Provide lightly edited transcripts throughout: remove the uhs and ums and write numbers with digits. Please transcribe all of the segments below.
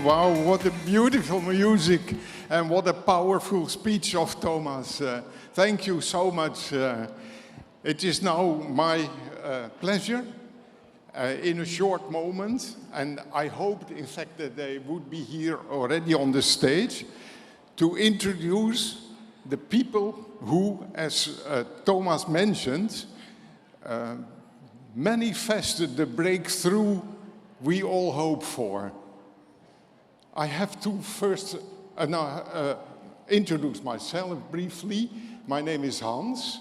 Wow, what a beautiful music and what a powerful speech of Thomas. Thank you so much. It is now my pleasure in a short moment, and I hoped in fact that they would be here already on the stage, to introduce the people who, as Thomas mentioned, manifested the breakthrough we all hope for. I have to first introduce myself briefly. My name is Hans.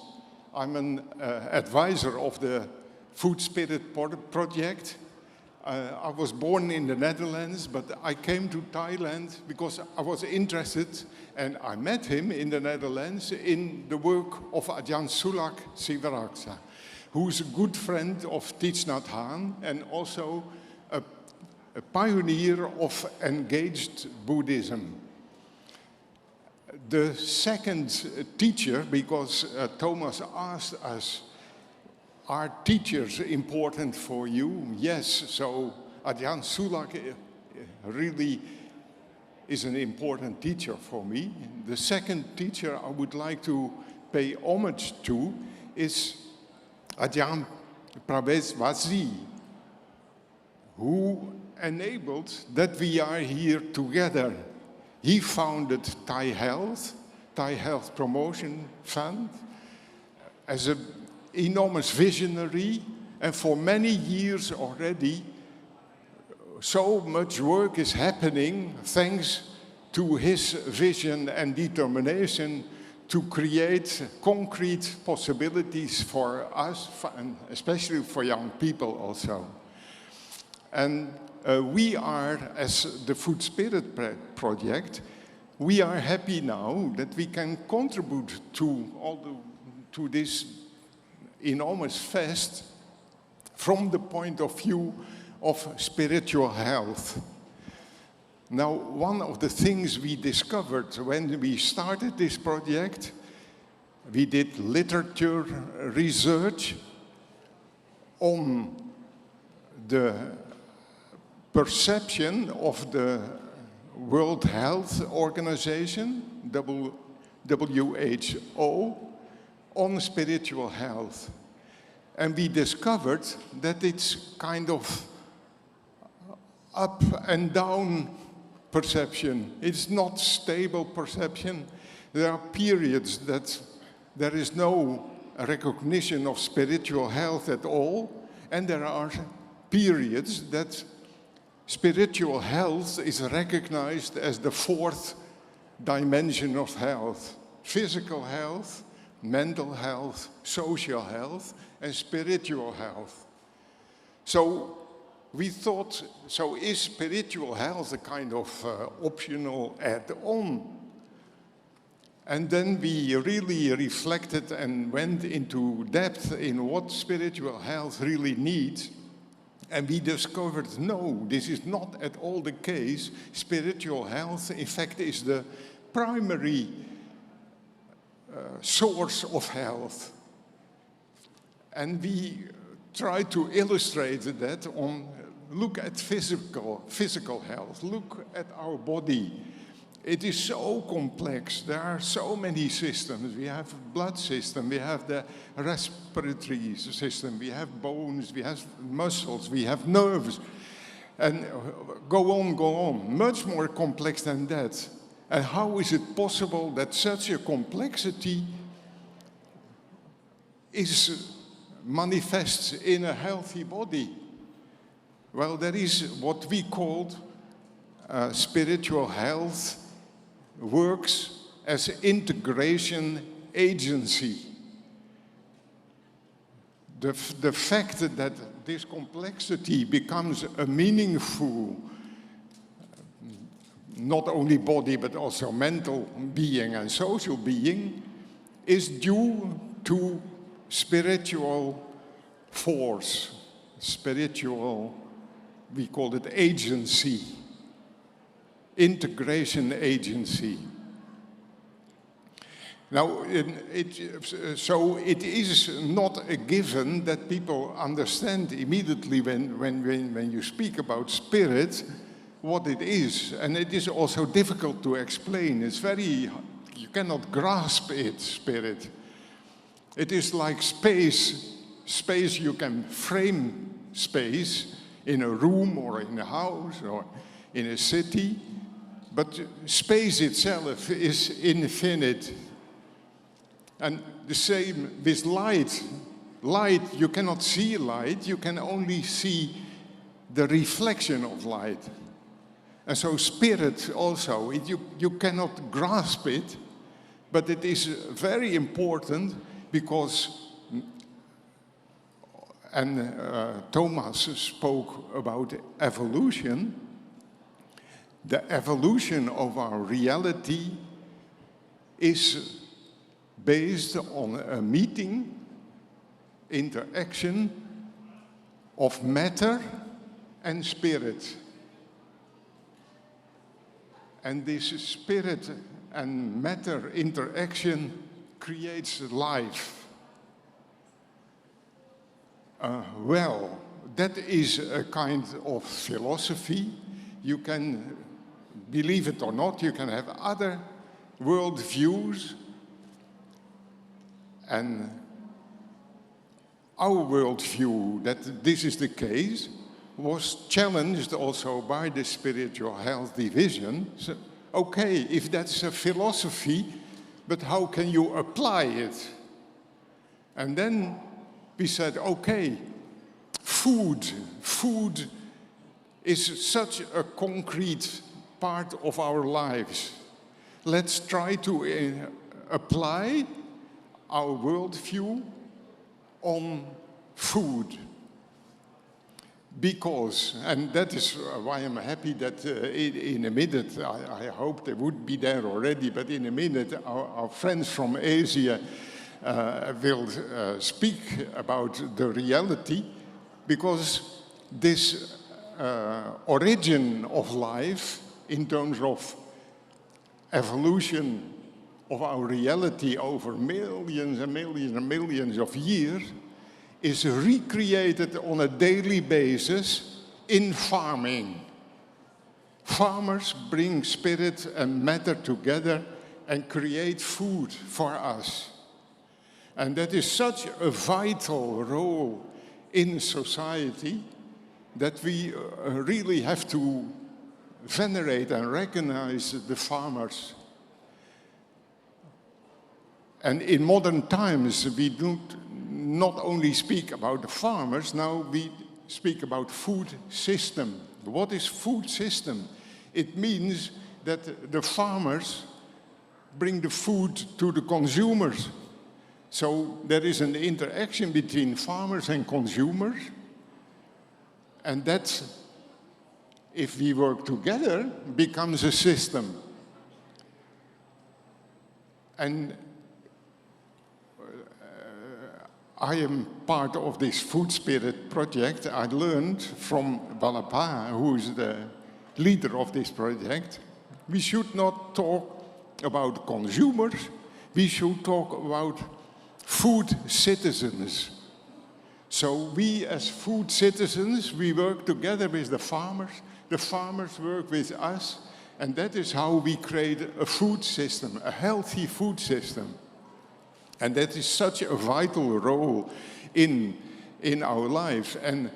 I'm an advisor of the Food Spirit Project. I was born in the Netherlands, but I came to Thailand because I was interested, and I met him in the Netherlands in the work of Ajahn Sulak Sivaraksa, who's a good friend of Thich Nhat Hanh and also a pioneer of engaged Buddhism. The second teacher, because Thomas asked us, are teachers important for you? Yes, so Ajahn Sulak really is an important teacher for me. The second teacher I would like to pay homage to is Ajahn Pravesh Vazi, who enabled that we are here together. He founded Thai Health Promotion Fund, as an enormous visionary, and for many years already, so much work is happening thanks to his vision and determination to create concrete possibilities for us, and especially for young people also. And we are, as the Food Spirit Project, we are happy now that we can contribute to this enormous fest from the point of view of spiritual health. Now, one of the things we discovered when we started this project, we did literature research on the perception of the World Health Organization, WHO, on spiritual health. And we discovered that it's kind of up and down perception. It's not stable perception. There are periods that there is no recognition of spiritual health at all, and there are periods that spiritual health is recognized as the fourth dimension of health: physical health, mental health, social health, and spiritual health. So we thought, so is spiritual health a kind of optional add-on? And then we really reflected and went into depth in what spiritual health really needs. And we discovered, no, this is not at all the case. Spiritual health, in fact, is the primary source of health. And we try to illustrate that on, look at physical health, look at our body. It is so complex. There are so many systems. We have blood system, we have the respiratory system, we have bones, we have muscles, we have nerves, and go on, much more complex than that. And how is it possible that such a complexity manifests in a healthy body? Well, there is what we called spiritual health works as integration agency. The fact that this complexity becomes a meaningful, not only body but also mental being and social being, is due to spiritual force, spiritual, we call it agency. Integration agency. Now, so it is not a given that people understand immediately when you speak about spirit what it is, and it is also difficult to explain. It's very, you cannot grasp it, spirit. It is like space. Space, you can frame space in a room or in a house or in a city, but space itself is infinite. And the same with light. Light, you cannot see light, you can only see the reflection of light. And so spirit also, you cannot grasp it, but it is very important because, and Thomas spoke about evolution. The evolution of our reality is based on a meeting, interaction of matter and spirit. And this spirit and matter interaction creates life. Well, that is a kind of philosophy. You can believe it or not, you can have other world views. And our worldview that this is the case was challenged also by the spiritual health division. So, okay, if that's a philosophy, but how can you apply it? And then we said, okay, food is such a concrete part of our lives. Let's try to apply our worldview on food. Because, and that is why I'm happy that in a minute, I hope they would be there already, but in a minute our friends from Asia will speak about the reality, because this origin of life in terms of evolution of our reality over millions and millions and millions of years is recreated on a daily basis in farming. Farmers bring spirit and matter together and create food for us. And that is such a vital role in society that we really have to venerate and recognize the farmers. And in modern times, we do not only speak about the farmers, now we speak about food system. What is food system? It means that the farmers bring the food to the consumers. So there is an interaction between farmers and consumers, and that, if we work together, becomes a system. And I am part of this Food Spirit project. I learned from Balapa, who is the leader of this project, we should not talk about consumers, we should talk about food citizens. So we as food citizens, we work together with the farmers work with us, and that is how we create a food system, a healthy food system. And that is such a vital role in our life. And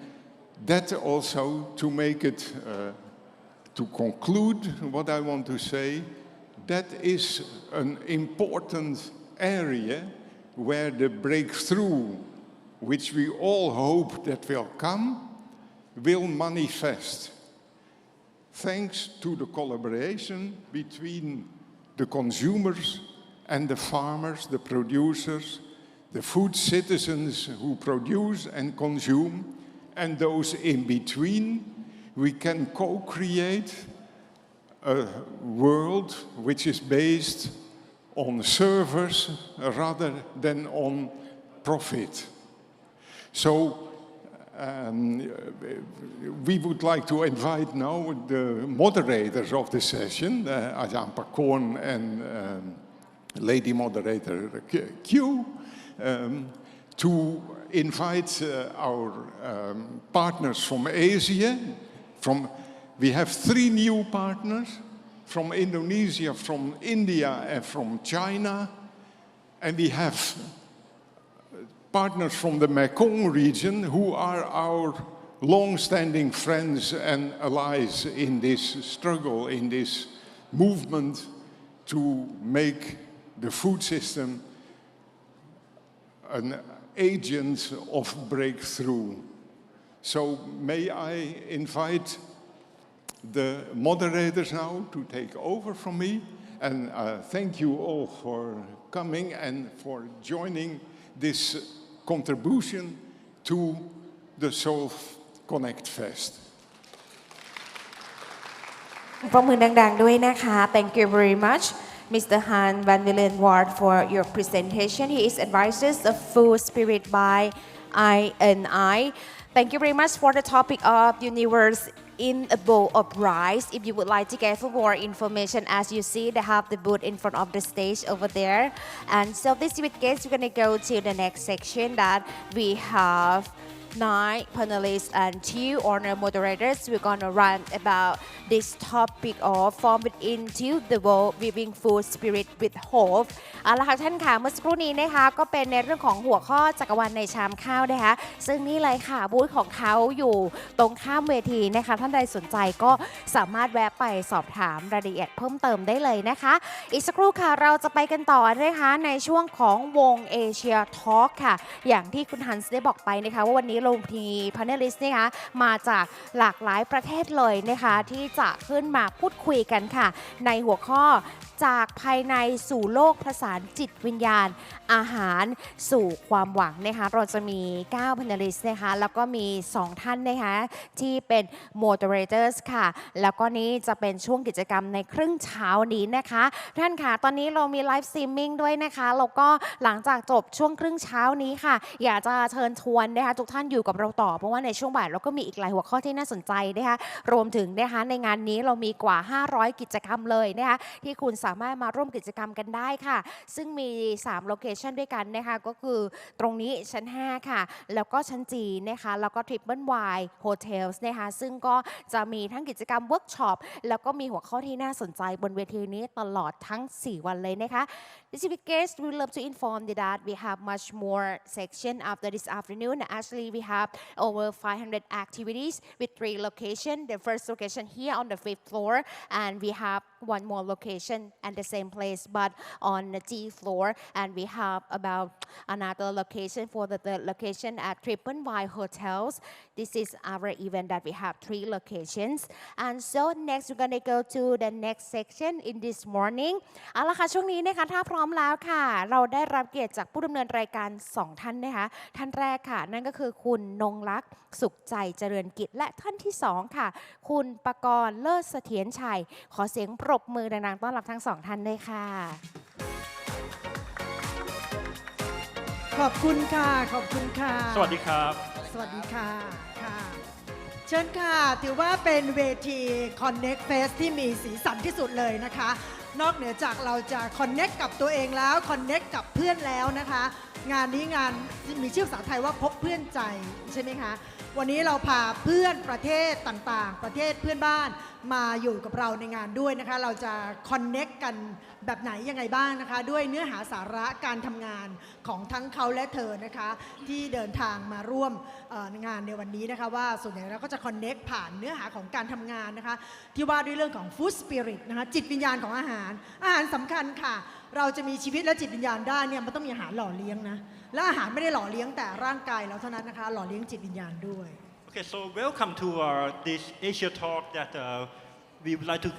that also, to make it, to conclude what I want to say, that is an important area where the breakthrough, which we all hope that will come, will manifest. Thanks to the collaboration between the consumers and the farmers, the producers, the food citizens who produce and consume, and those in between, we can co-create a world which is based on service rather than on profit. So we would like to invite now the moderators of the session, Ajahn Pakorn and Lady Moderator Q, to invite our partners from Asia, from We have 3 new partners from Indonesia, from India, and from China. And we have partners from the Mekong region who are our long-standing friends and allies in this struggle, in this movement to make the food system an agent of breakthrough. So may I invite the moderators now to take over from me, and thank you all for coming and for joining this contribution to the Soul Connect Fest. ปรบมือดังๆด้วยนะคะ Thank you very much Mr. Han Van Willen Ward for your presentation. He is advisors of Food Spirit by I&I. Thank you very much for the topic of universe in a bowl of rice. If you would like to get more information, as you see, they have the booth in front of the stage over there. And so this week, guys, we're going to go to the next section that we have 9 panelists and 2 honor moderators. We're going to run about this topic of form into the world weaving food spirit with hope. เอาละค่ะท่านค่ะเมื่อสักครู่นี้นะคะก็เป็นในเรื่องของหัวข้อจักรวาลในชามข้าวนะคะซึ่งนี่เลยค่ะบูธของเขาอยู่ตรงข้ามเวทีนะคะท่านใดสนใจก็สามารถแวะไปสอบถามรายละเอียดเพิ่มเติมได้เลยนะคะอีกสักครู่ค่ะเราจะไปกันต่อนะคะในช่วงของวงเอเชียทอล์กค่ะอย่างที่คุณฮันส์ได้บอกไปนะคะว่าวันนี้เรามีพาเนลิสต์นะคะมาจากหลากหลายประเทศเลยนะคะที่จะขึ้นมาพูดคุยกันค่ะในหัวข้อจากภายในสู่โลกผสานจิตวิญญาณอาหารสู่ความหวังนะคะเราจะมี9 panelists นะคะแล้วก็มี2ท่านนะคะที่เป็น moderators ค่ะแล้วก็นี้จะเป็นช่วงกิจกรรมในครึ่งเช้านี้นะคะท่านค่ะตอนนี้เรามี live streaming ด้วยนะคะแล้วก็หลังจากจบช่วงครึ่งเช้านี้ค่ะอยากจะเชิญชวนนะคะทุกท่านอยู่กับเราต่อเพราะว่าในช่วงบ่ายเราก็มีอีกหลายหัวข้อที่น่าสนใจนะคะรวมถึงนะคะในงานนี้เรามีกว่า500กิจกรรมเลยนะคะที่คุณสามารถมาร่วมกิจกรรมกันได้ค่ะซึ่งมี3โลเคชันด้วยกันนะคะก็คือตรงนี้ชั้น5ค่ะแล้วก็ชั้นจีนะคะแล้วก็ Triple Y Hotels นะคะซึ่งก็จะมีทั้งกิจกรรมเวิร์กช็อปแล้วก็มีหัวข้อที่น่าสนใจบนเวทีนี้ตลอดทั้ง4วันเลยนะคะ This weekend we love to inform you that we have much more section after this afternoon. Actually we have over 500 activities with 3 locations. The first location here on the 5th floor and we have one more location at the same place but on the G floor and we have about another location for the third location at Triple Y Hotels. This is our event that we have 3 locations and so next we're gonna go to the next section in this morning เอาละค่ะช่วงนี้นะคะถ้าพร้อมแล้วค่ะเราได้รับเกียรติจากผู้ดำเนินรายการ2ท่านนะคะท่านแรกค่ะนั่นก็คือคุณนงลักษณ์สุขใจเจริญกิจและท่านที่2ค่ะคุณปกรณ์เลิศเสถียรชัยขอเสียงปรบมือดังๆต้อนรับทั้ง2ท่านด้วยค่ะขอบคุณค่ะขอบคุณค่ะสวัสดีครับสวัสดีค่ะค่ะเชิญค่ะถือว่าเป็นเวที Connect Fest ที่มีสีสันที่สุดเลยนะคะนอกเหนือจากเราจะ Connect กับตัวเองแล้ว Connect กับเพื่อนแล้วนะคะงานนี้งานมีชื่อภาษาไทยว่าพบเพื่อนใจใช่ไหมคะวันนี้เราพาเพื่อนประเทศต่างๆประเทศเพื่อนบ้านมาอยู่กับเราในงานด้วยนะคะเราจะ Connect กันแบบไหนยังไงบ้างนะคะด้วยเนื้อหาสาระการทำงานของทั้งเขาและเธอนะคะที่เดินทางมาร่วมงานในวันนี้นะคะว่าส่วนใหญ่เราก็จะ Connect ผ่านเนื้อหาของการทำงานนะคะที่ว่าด้วยเรื่องของ Food Spirit นะคะจิตวิญญาณของอาหารสำคัญค่ะเราจะมีชีวิตและจิตวิญญาณได้เนี่ยมันต้องมีอาหารหล่อเลี้ยงนะและอาหารไม่ได้หล่อเลี้ยงแต่ร่างกายเราเท่านั้นนะคะหล่อเลี้ยงจิตวิญญาณด้วย Okay, so welcome to this Asia talk that we would like to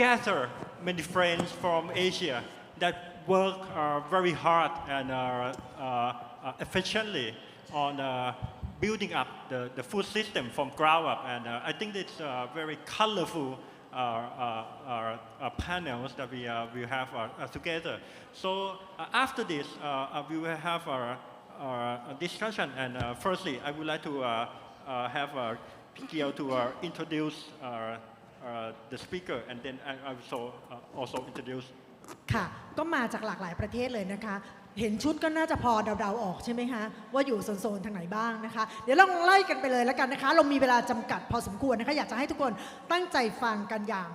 gather many friends from Asia that work very hard and efficiently on building up the food system from ground up and I think it's very colorful panels that we have together. So after this, we will have a discussion. And firstly, I would like to have Gil to introduce the speaker, and then I also introduce. ค่ะก็มาจากหลากหลายประเทศเลยนะคะ เห็นชุดก็น่าจะพอเดาๆออกใช่ไหมคะว่าอยู่โซนๆทางไหนบ้างนะคะเดี๋ยวลองไล่กันไปเลยแล้วกันนะคะเรามีเวลาจำกัดพอสมควรนะคะอยากจะให้ทุกคนตั้งใจฟังกันอย่าง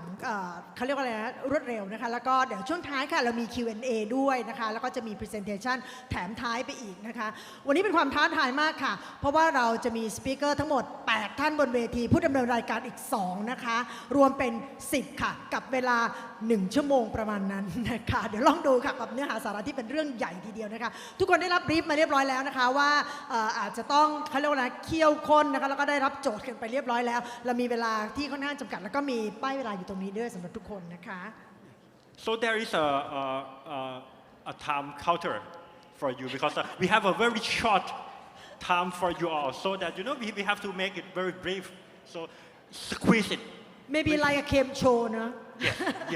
เขาเรียกว่าอะไรนะรวดเร็วนะคะแล้วก็เดี๋ยวช่วงท้ายค่ะเรามี Q&A ด้วยนะคะแล้วก็จะมี Presentation แถมท้ายไปอีกนะคะวันนี้เป็นความท้าทายมากค่ะเพราะว่าเราจะมีสปีกเกอร์ทั้งหมด8ท่านบนเวทีผู้ดำเนินรายการอีก2นะคะรวมเป็น10ค่ะกับเวลา1ชั่วโมงประมาณนั้นนะคะเดี๋ยวลองดูค่ะกับเนื้อหาสาระที่เป็นเรื่องใหญ่ทีเดียวนะคะทุกคนได้รับบรีฟมาเรียบร้อยแล้วนะคะว่าอาจจะต้องเขาเรียกว่าอะไรเคี่ยวข้นนะคะแล้วก็ได้รับโจทย์กันไปเรียบร้อยแล้วเรามีเวลาที่ค่อนข้างจำกัดแล้วก็มีป้ายเวลาอยู่ตรงนี้ด้วยสำหรับทุกคนนะคะ So there is a time counter for you because we have a very short time for you all so that we have to make it very brief so squeeze it maybe like a game show นะ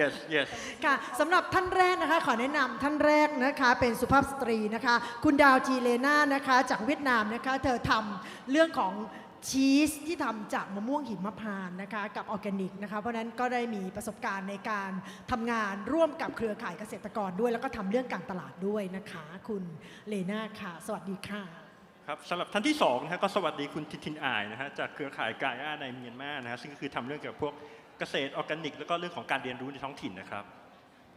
yes ค่ะสำหรับท่านแรกนะคะขอแนะนำท่านแรกนะคะเป็นสุภาพสตรีนะคะคุณดาวจีเลน่านะคะจากเวียดนามนะคะเธอทำเรื่องของชีสที่ทำจากมะม่วงหิมพานต์นะคะกับออร์แกนิกนะคะเพราะนั้นก็ได้มีประสบการณ์ในการทำงานร่วมกับเครือข่ายเกษตรกรด้วยแล้วก็ทำเรื่องการตลาดด้วยนะคะคุณเลน่าค่ะสวัสดีค่ะครับสำหรับท่านที่2นะฮะก็สวัสดีคุณทินอายนะฮะจากเครือข่ายกายในเมียนมานะฮะซึ่งก็คือทำเรื่องเกี่ยวกับพวกเกษตรออร์แกนิกแล้วก็เรื่องของการเรียนรู้ในท้องถิ่นนะครับ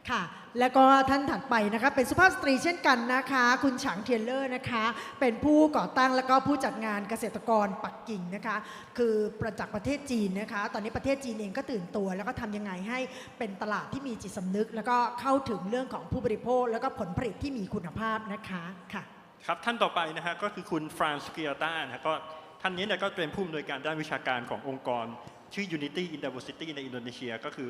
ค่ะแล้วก็ท่านถัดไปนะคะเป็นสุภาพสตรีเช่นกันนะคะคุณฉางเทียนเลอร์นะคะเป็นผู้ก่อตั้งแล้วก็ผู้จัดงานเกษตรกรปักกิ่งนะคะคือจากประเทศจีนนะคะตอนนี้ประเทศจีนเองก็ตื่นตัวแล้วก็ทำยังไงให้เป็นตลาดที่มีจิตสำนึกแล้วก็เข้าถึงเรื่องของผู้บริโภคแล้วก็ผลผลิตที่มีคุณภาพนะคะค่ะครับท่านต่อไปนะฮะก็คือคุณฟรานซ์เกียต้านะฮะก็ท่านนี้เนี่ยก็เป็นผู้อำนวยการด้านวิชาการขององค์กรชื่อ Unity in Diversity ในอินโดนีเซียก็คือ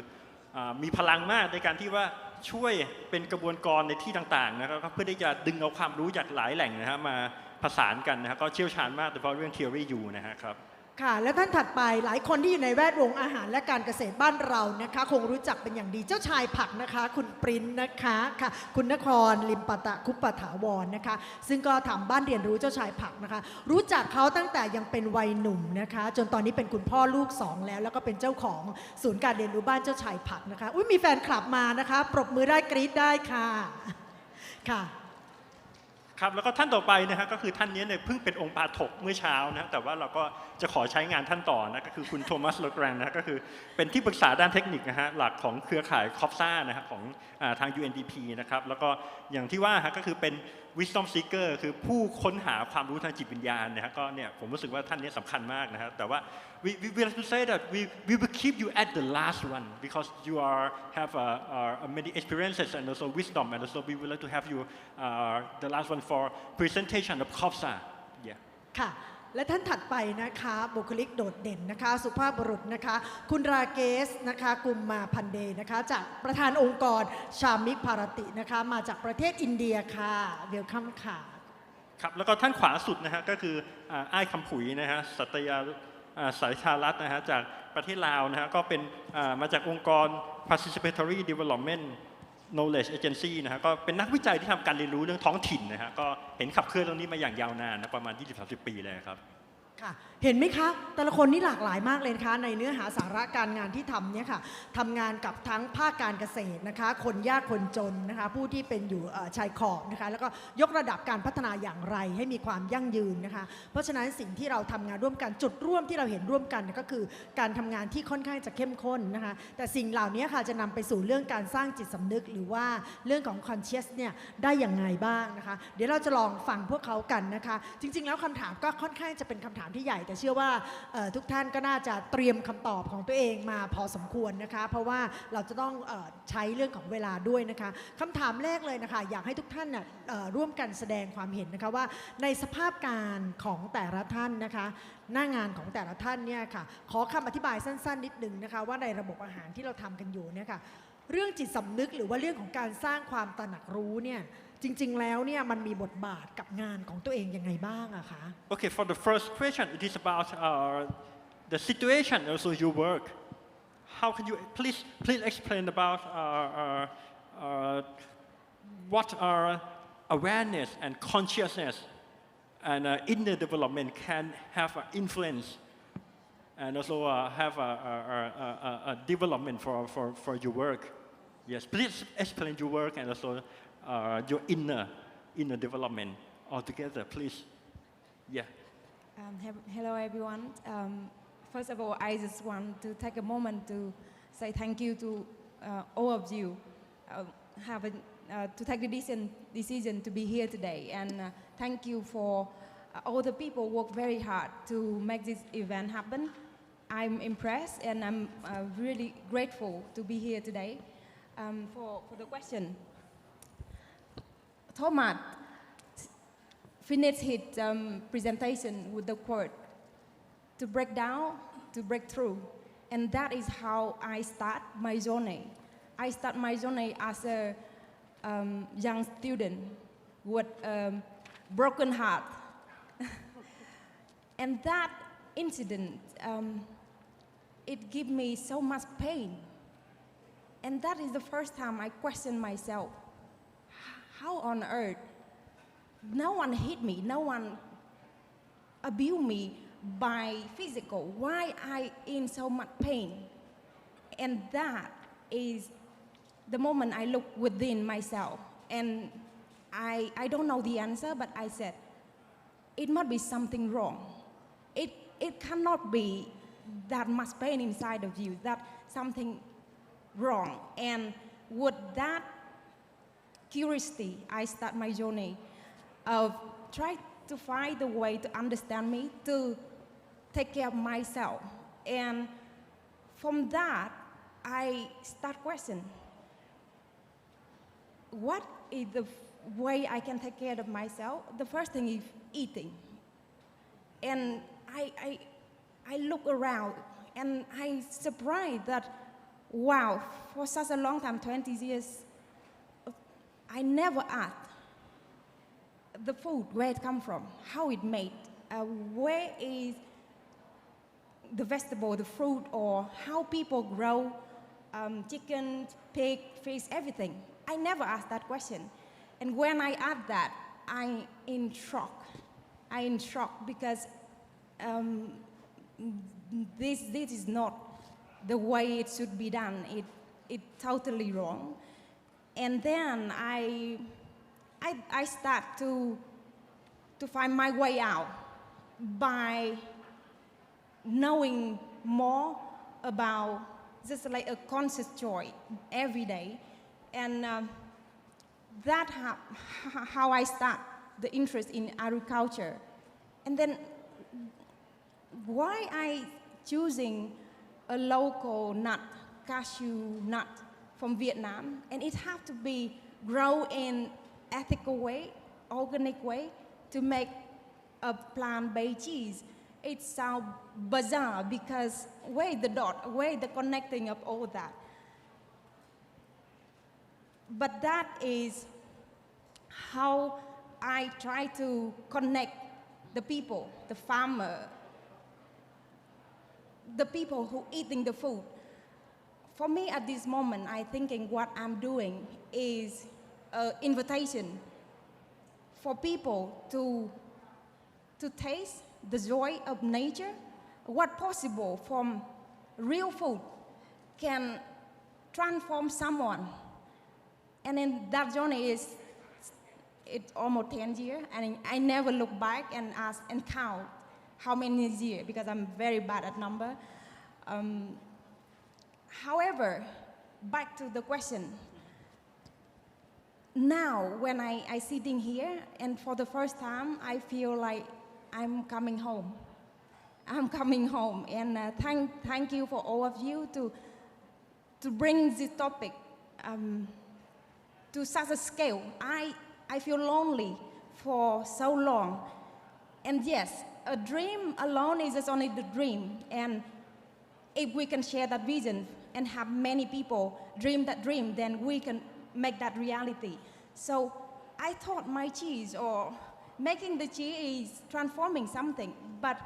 มีพลังมากในการที่ว่าช่วยเป็นกระบวนการในที่ต่างๆนะครับเพื่อที่จะดึงเอาความรู้จากหลายแหล่งนะฮะมาผสานกันนะฮะก็เชี่ยวชาญมากโดยเฉพาะเรื่อง theory อยู่นะฮะครับค่ะและท่านถัดไปหลายคนที่อยู่ในแวดวงอาหารและการเกษตรบ้านเรานะคะคงรู้จักเป็นอย่างดีเจ้าชายผักนะคะคุณปริ้นนะคะค่ะคุณนครลิมปตะคุปปถาวรนะคะซึ่งก็ทำบ้านเรียนรู้เจ้าชายผักนะคะรู้จักเขาตั้งแต่ยังเป็นวัยหนุ่มนะคะจนตอนนี้เป็นคุณพ่อลูก2แล้วก็เป็นเจ้าของศูนย์การเรียนรู้บ้านเจ้าชายผักนะคะมีแฟนคลับมานะคะปรบมือได้กรี๊ดได้ค่ะค่ะครับแล้วก็ท่านต่อไปนะฮะก็คือท่านนี้เนี่ยเพิ่งเป็นองค์ปาถกเมื่อเช้านะแต่ว่าเราก็จะขอใช้งานท่านต่อนะก็คือคุณโทมัส เลแกรนนะก็คือเป็นที่ปรึกษาด้านเทคนิคนะฮะหลักของเครือข่ายคอฟซ่านะฮะของทาง UNDP นะครับแล้วก็อย่างที่ว่าฮะก็คือเป็น wisdom seeker คือผู้ค้นหาความรู้ทางจิตวิญญาณนะฮะก็เนี่ยผมรู้สึกว่าท่านนี้สำคัญมากนะฮะแต่ว่า we have to say that we will keep you at the last one because you have many experiences and also wisdom and also we would like to have you the last one for presentation of COFSA ค่ะและท่านถัดไปนะคะบุคลิกโดดเด่นนะคะสุภาพบุรุษนะคะคุณราเกสนะคะกุมมาพันเดนะคะจากประธานองค์กรชามิกภารตินะคะมาจากประเทศอินเดียค่ะเวลคัมค่ะครับแล้วก็ท่านขวาสุดนะฮะก็คืออ้ายคำผุยนะฮะสัตยาสายชาลัตนะฮะจากประเทศลาวนะฮะก็เป็นมาจากองค์กร Participatory Development Knowledge Agency นะฮะก็เป็นนักวิจัยที่ทำการเรียนรู้เรื่องท้องถิ่นนะฮะก็เห็นขับเคลื่อนเรื่องนี้มาอย่างยาวนานนะประมาณ 20-30 ปีเลยครับค่ะเห็นไหมคะแต่ละคนนี่หลากหลายมากเลยนะคะในเนื้อหาสาระการงานที่ทำเนี่ยค่ะทำงานกับทั้งภาคการเกษตรนะคะคนยากคนจนนะคะผู้ที่เป็นอยู่ชายขอบนะคะแล้วก็ยกระดับการพัฒนาอย่างไรให้มีความยั่งยืนนะคะเพราะฉะนั้นสิ่งที่เราทำงานร่วมกันจุดร่วมที่เราเห็นร่วมกันก็คือการทำงานที่ค่อนข้างจะเข้มข้นนะคะแต่สิ่งเหล่านี้ค่ะจะนำไปสู่เรื่องการสร้างจิตสำนึกหรือว่าเรื่องของ conscious เนี่ยได้อย่างไรบ้างนะคะเดี๋ยวเราจะลองฟังพวกเขากันนะคะจริงๆแล้วคำถามก็ค่อนข้างจะเป็นคำถามที่ใหญ่แต่เชื่อว่าทุกท่านก็น่าจะเตรียมคำตอบของตัวเองมาพอสมควรนะคะเพราะว่าเราจะต้องใช้เรื่องของเวลาด้วยนะคะคำถามแรกเลยนะคะอยากให้ทุกท่านร่วมกันแสดงความเห็นนะคะว่าในสภาพการของแต่ละท่านนะคะหน้างานของแต่ละท่านเนี่ยค่ะขอคำอธิบายสั้นๆนิดนึงนะคะว่าในระบบอาหารที่เราทำกันอยู่เนี่ยค่ะเรื่องจิตสำนึกหรือว่าเรื่องของการสร้างความตระหนักรู้เนี่ยจริงๆแล้วเนี่ยมันมีบทบาทกับงานของตัวเองยังไงบ้างอะคะ Okay, for the first question, it is about the situation also you work. How can you please explain about what are awareness and consciousness and inner development can have an influence and also have a development for your work. Yes, please explain your work and also your inner in the development altogether, please. Yeah. Hello, everyone. First of all, I just want to take a moment to say thank you to all of you to take the decision to be here today. And thank you for all the people who work very hard to make this event happen. I'm impressed and I'm really grateful to be here today. For the question, Thomas finished his presentation with the quote, to break down, to break through. And that is how I start my journey. I start my journey as a young student with a broken heart. And that incident, it gave me so much pain. And that is the first time I questioned myself. How on earth? No one hit me, no one abused me by physical. Why I in so much pain? And that is the moment I look within myself. And I don't know the answer, but I said, it must be something wrong. It cannot be that much pain inside of you, that something wrong. And with that curiosity, I start my journey of trying to find a way to understand me, to take care of myself. And from that, I start questioning, what is the way I can take care of myself? The first thing is eating. And I look around and I surprised that, wow, for such a long time, 20 years, I never asked the food, where it come from, how it made, where is the vegetable, the fruit, or how people grow chicken, pig, fish, everything. I never asked that question. And when I asked that, I in shock. I in shock because this is not the way it should be done. It's totally wrong. And then I start to find my way out by knowing more about just like a conscious choice every day. And that's how I start the interest in agriculture. And then why I choosing a local nut, cashew nut from Vietnam, and it have to be grown in ethical way, organic way, to make a plant-based cheese. It sounds bizarre because where the dot, where the connecting of all that. But that is how I try to connect the people, the farmer, the people who eating the food. For me at this moment, I thinking what I'm doing is an invitation for people to taste the joy of nature, what possible from real food can transform someone. And then that journey it's almost 10 years, and I never look back and ask and count how many years, because I'm very bad at number. However, back to the question. Now, when I sitting here, and for the first time, I feel like I'm coming home. I'm coming home, and thank you for all of you to bring this topic to such a scale. I feel lonely for so long, and yes, a dream alone is just only the dream, and if we can share that vision and have many people dream that dream, then we can make that reality. So I thought my cheese or making the cheese is transforming something, but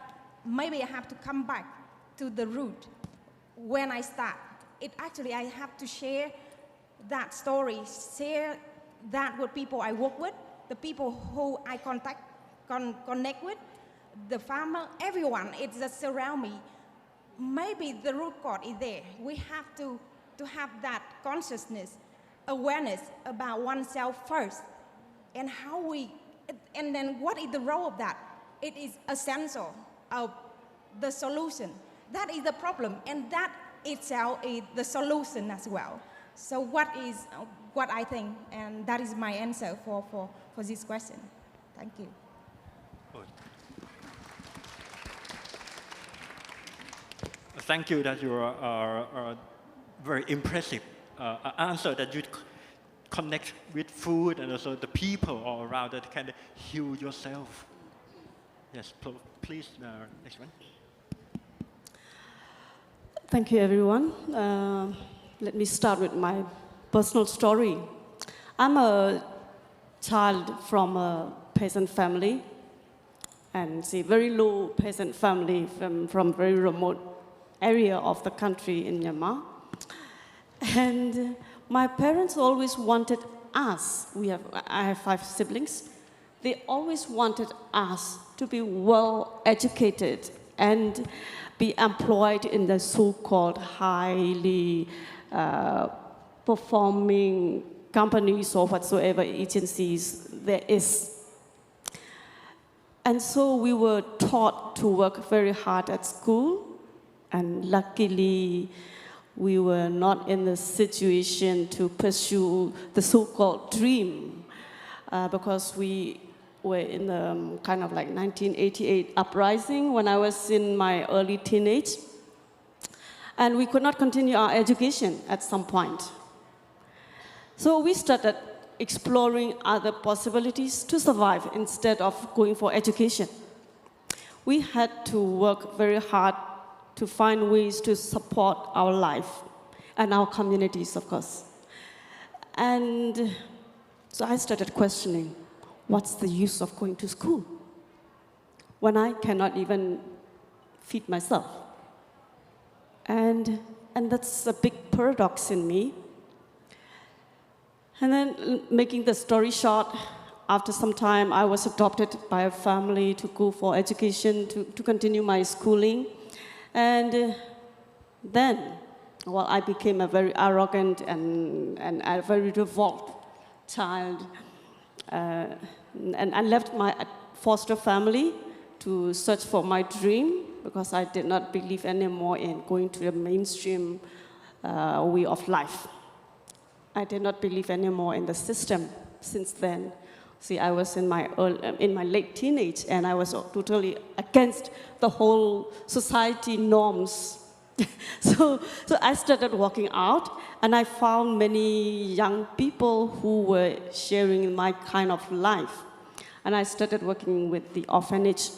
maybe I have to come back to the root when I start. I have to share that story, share that with people I work with, the people who I connect with, the farmer, everyone, it just surround me. Maybe the root cause is there. We have to have that consciousness, awareness about oneself first. and how we, and then what is the role of that? It is essential of the solution. That is the problem, and that itself is the solution as well. So what I think, and that is my answer for this question. Thank you. Thank you that you are very impressive answer that you connect with food and also the people all around that can heal yourself. Yes, please, next one. Thank you, everyone. Let me start with my personal story. I'm a child from a peasant family, and it's a very low peasant family from very remote area of the country in Myanmar. And my parents always wanted us, I have 5 siblings, they always wanted us to be well educated and be employed in the so-called highly performing companies or whatsoever agencies there is. And so we were taught to work very hard at school, and luckily we were not in the situation to pursue the so-called dream because we were in the kind of like 1988 uprising when I was in my early teenage, and we could not continue our education at some point. So we started exploring other possibilities to survive instead of going for education. We had to work very hard to find ways to support our life and our communities, of course. And so I started questioning, what's the use of going to school when I cannot even feed myself? And that's a big paradox in me. And then, making the story short, after some time, I was adopted by a family to go for education, to continue my schooling. And then, well, I became a very arrogant and a very revolted child. And I left my foster family to search for my dream because I did not believe anymore in going to the mainstream way of life. I did not believe anymore in the system since then. See, I was in my late teenage, and I was totally against the whole society norms. So I started walking out, and I found many young people who were sharing my kind of life. And I started working with the orphanage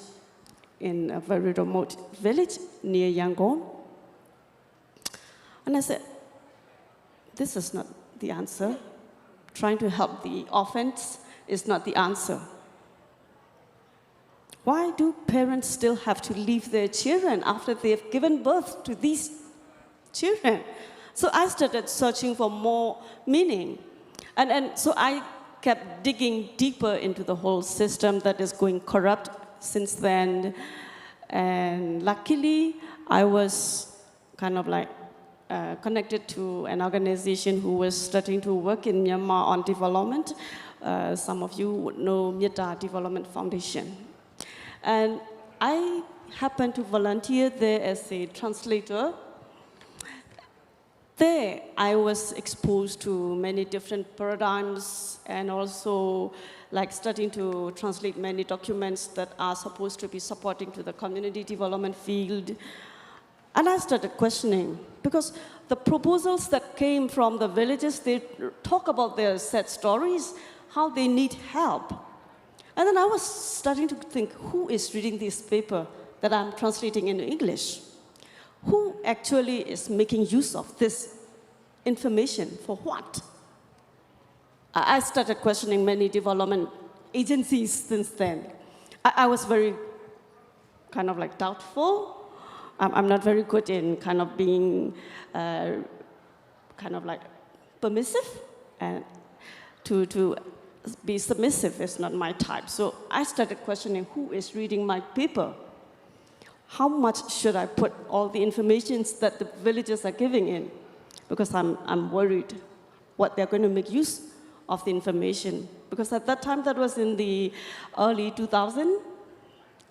in a very remote village near Yangon. And I said, this is not the answer. Trying to help the orphans is not the answer. Why do parents still have to leave their children after they've given birth to these children? So I started searching for more meaning. And so I kept digging deeper into the whole system that is going corrupt since then. And luckily, I was kind of like connected to an organization who was starting to work in Myanmar on development. Some of you would know Myanmar Development Foundation. And I happened to volunteer there as a translator. There, I was exposed to many different paradigms and also like starting to translate many documents that are supposed to be supporting to the community development field. And I started questioning, because the proposals that came from the villages, they talk about their sad stories, how they need help. And then I was starting to think, who is reading this paper that I'm translating into English? Who actually is making use of this information? For what? I started questioning many development agencies since then. I was very kind of like doubtful. I'm not very good in kind of being kind of like permissive, and to be submissive is not my type. So I started questioning, who is reading my paper? How much should I put all the information that the villagers are giving in? Because I'm worried what they're going to make use of the information. Because at that time, that was in the early 2000s,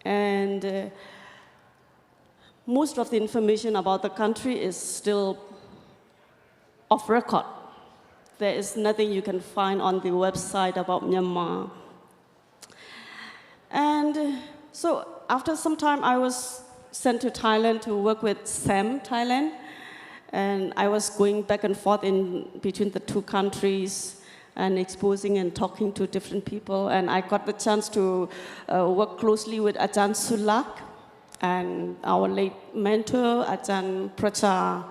and most of the information about the country is still off record. There is nothing you can find on the website about Myanmar. And so after some time, I was sent to Thailand to work with SAM Thailand. And I was going back and forth in between the two countries and exposing and talking to different people. And I got the chance to work closely with Ajahn Sulak and our late mentor, Ajahn Pracha.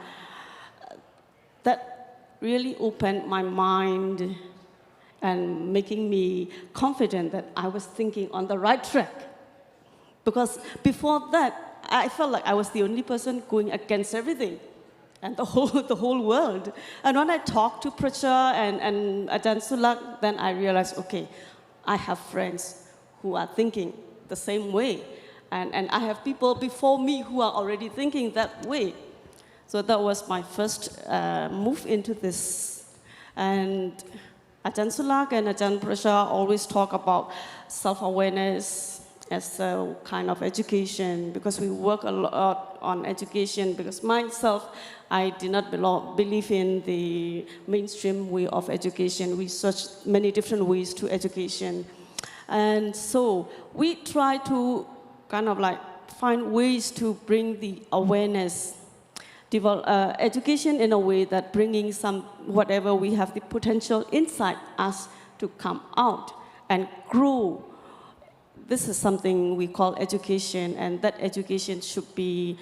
That really opened my mind and making me confident that I was thinking on the right track. Because before that, I felt like I was the only person going against everything and the whole world. And when I talked to Pracha and Ajahn Sulak, then I realized, okay, I have friends who are thinking the same way. And I have people before me who are already thinking that way. So that was my first move into this. And Ajahn Sulak and Ajahn Pracha always talk about self-awareness as a kind of education, because we work a lot on education, because myself, I did not believe in the mainstream way of education. We searched many different ways to education. And so we try to kind of like find ways to bring the awareness, develop education in a way that bringing some, whatever we have the potential inside us to come out and grow. This is something we call education, and that education should be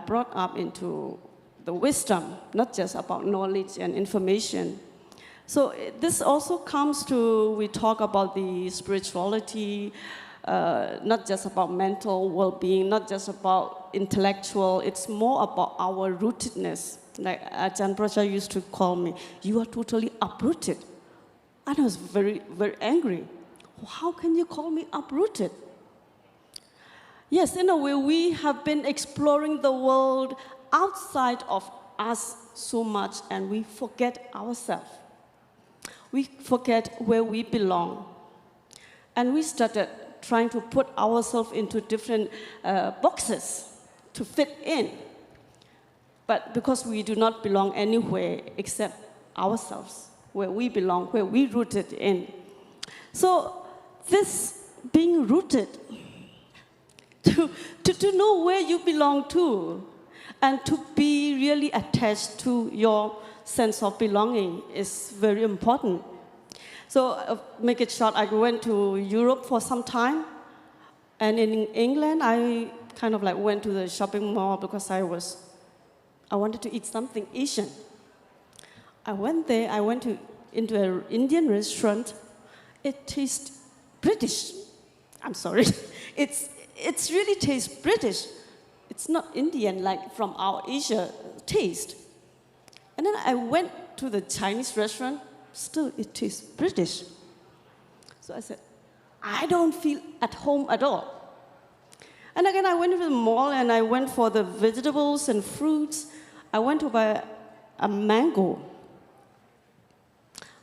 brought up into the wisdom, not just about knowledge and information. So this also comes to, we talk about the spirituality, not just about mental well-being, not just about intellectual, it's more about our rootedness. Like Ajahn Pracha used to call me, you are totally uprooted. And I was very, very angry. How can you call me uprooted? Yes, in a way, we have been exploring the world outside of us so much, and we forget ourselves. We forget where we belong. And we started trying to put ourselves into different boxes to fit in. But because we do not belong anywhere except ourselves, where we belong, where we rooted in. So this being rooted, to know where you belong to, and to be really attached to your sense of belonging is very important. So make it short, I went to Europe for some time, and in England, I kind of like went to the shopping mall because I wanted to eat something Asian. I went there, I went into an Indian restaurant. It tastes British. I'm sorry. It's really tastes British. It's not Indian like from our Asia taste. And then I went to the Chinese restaurant. Still, it tastes British. So I said, I don't feel at home at all. And again, I went to the mall and I went for the vegetables and fruits. I went to buy a mango.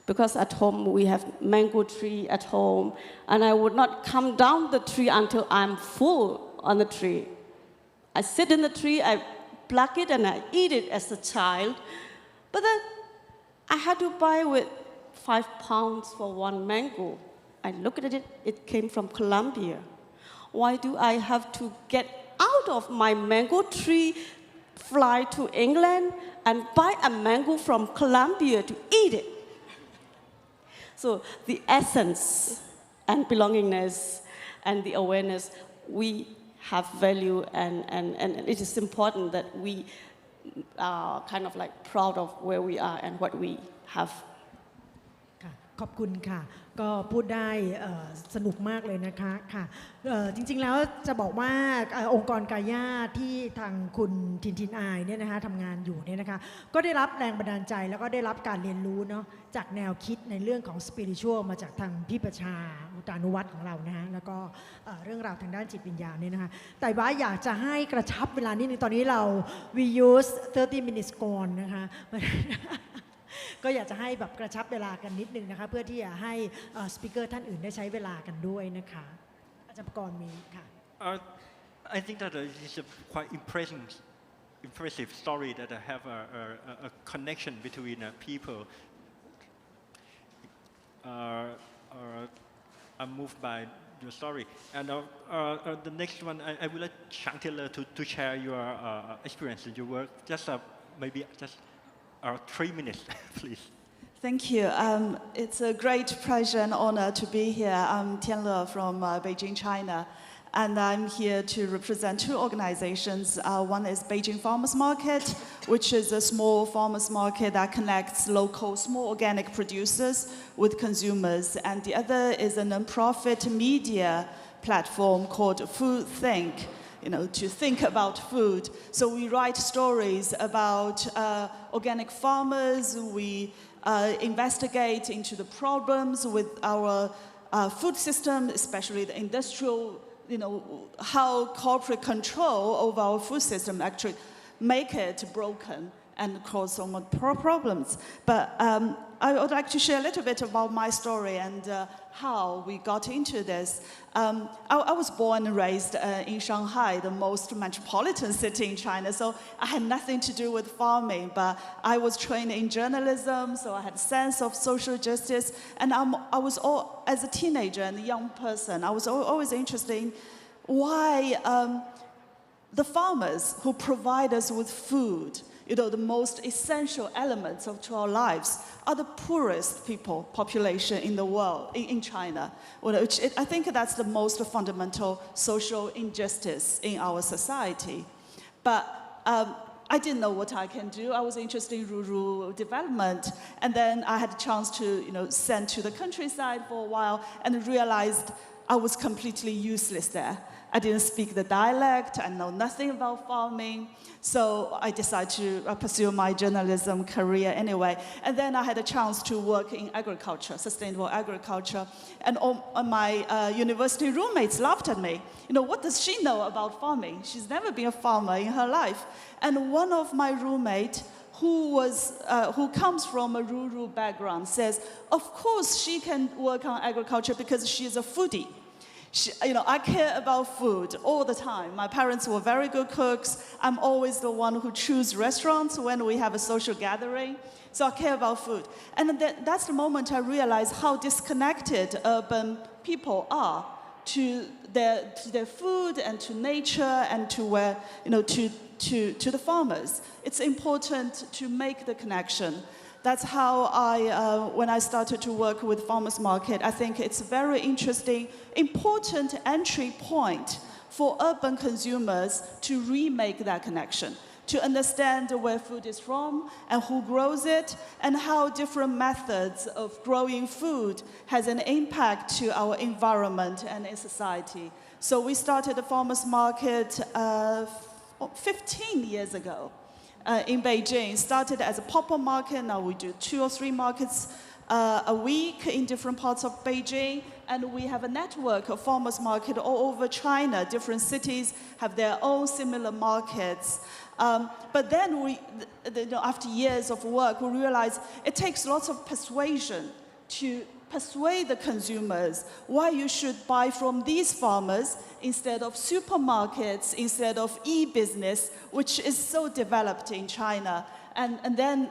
Because at home, we have mango tree at home, and I would not come down the tree until I'm full on the tree. I sit in the tree, I pluck it, and I eat it as a child. But then I had to buy with 5 pounds for one mango. I looked at it, it came from Colombia. Why do I have to get out of my mango tree, fly to England, and buy a mango from Colombia to eat it? So the essence and belongingness and the awareness, we have value, and it is important that we are kind of like proud of where we are and what we have. ขอบคุณค่ะก็พูดได้สนุกมากเลยนะคะค่ะจริงๆแล้วจะบอกว่าองค์กรกาย่าที่ทางคุณทินอายเนี่ยนะคะทำงานอยู่เนี่ยนะคะก็ได้รับแรงบันดาลใจแล้วก็ได้รับการเรียนรู้เนาะจากแนวคิดในเรื่องของสปิริตชัวลมาจากทางพี่ประชาอุตานุวัฒน์ของเรานะฮะแล้วก็เรื่องราวทางด้านจิตวิญญาณเนี่ยนะคะแต่ว่าอยากจะให้กระชับเวลานิดนึงตอนนี้เรา we use 30 minutes gone นะคะ ก็อยากจะให้แบบกระชับเวลากันนิดนึงนะคะเพื่อที่จะให้สปีกเกอร์ท่านอื่นได้ใช้เวลากันด้วยนะคะอาจารย์ประกรณ์มีค่ะ I think that it's a quite impressive story that I have a connection between people. I'm moved by your story. And the next one, I would like Shantila to share your experience in your work. Just maybe just 3 minutes, please. Thank you. It's a great pleasure and honor to be here. I'm Tianle from Beijing, China. And I'm here to represent 2 organizations. One is Beijing Farmers Market, which is a small farmers market that connects local small organic producers with consumers. And the other is a non-profit media platform called Food Think, to think about food. So we write stories about organic farmers. We investigate into the problems with our food system, especially the industrial, how corporate control over our food system actually make it broken and cause so much problems. But I would like to share a little bit about my story and how we got into this. I was born and raised in Shanghai, the most metropolitan city in China, so I had nothing to do with farming, but I was trained in journalism, so I had a sense of social justice, and I was as a teenager and a young person, I was always interested in why the farmers who provide us with food, the most essential elements to our lives, are the poorest population in the world, in China. Which I think that's the most fundamental social injustice in our society. But I didn't know what I can do. I was interested in rural development, and then I had a chance to, send to the countryside for a while, and realized I was completely useless there. I didn't speak the dialect, I know nothing about farming, so I decided to pursue my journalism career anyway. And then I had a chance to work in agriculture, sustainable agriculture, and all my university roommates laughed at me. What does she know about farming? She's never been a farmer in her life. And one of my roommates, who comes from a rural background, says, of course she can work on agriculture because she is a foodie. I care about food all the time. My parents were very good cooks. I'm always the one who chooses restaurants when we have a social gathering. So I care about food. And that's the moment I realized how disconnected urban people are to their food and to nature and to where, to the farmers. It's important to make the connection. That's how when I started to work with farmers market, I think it's a very interesting, important entry point for urban consumers to remake that connection, to understand where food is from and who grows it, and how different methods of growing food has an impact to our environment and in society. So we started the farmers market 15 years ago. In Beijing, started as a pop-up market. Now we do 2 or 3 markets a week in different parts of Beijing, and we have a network of farmers market all over China. Different cities have their own similar markets. But then after years of work, we realized it takes lots of persuasion to persuade the consumers why you should buy from these farmers instead of supermarkets, instead of e-business, which is so developed in China. And then,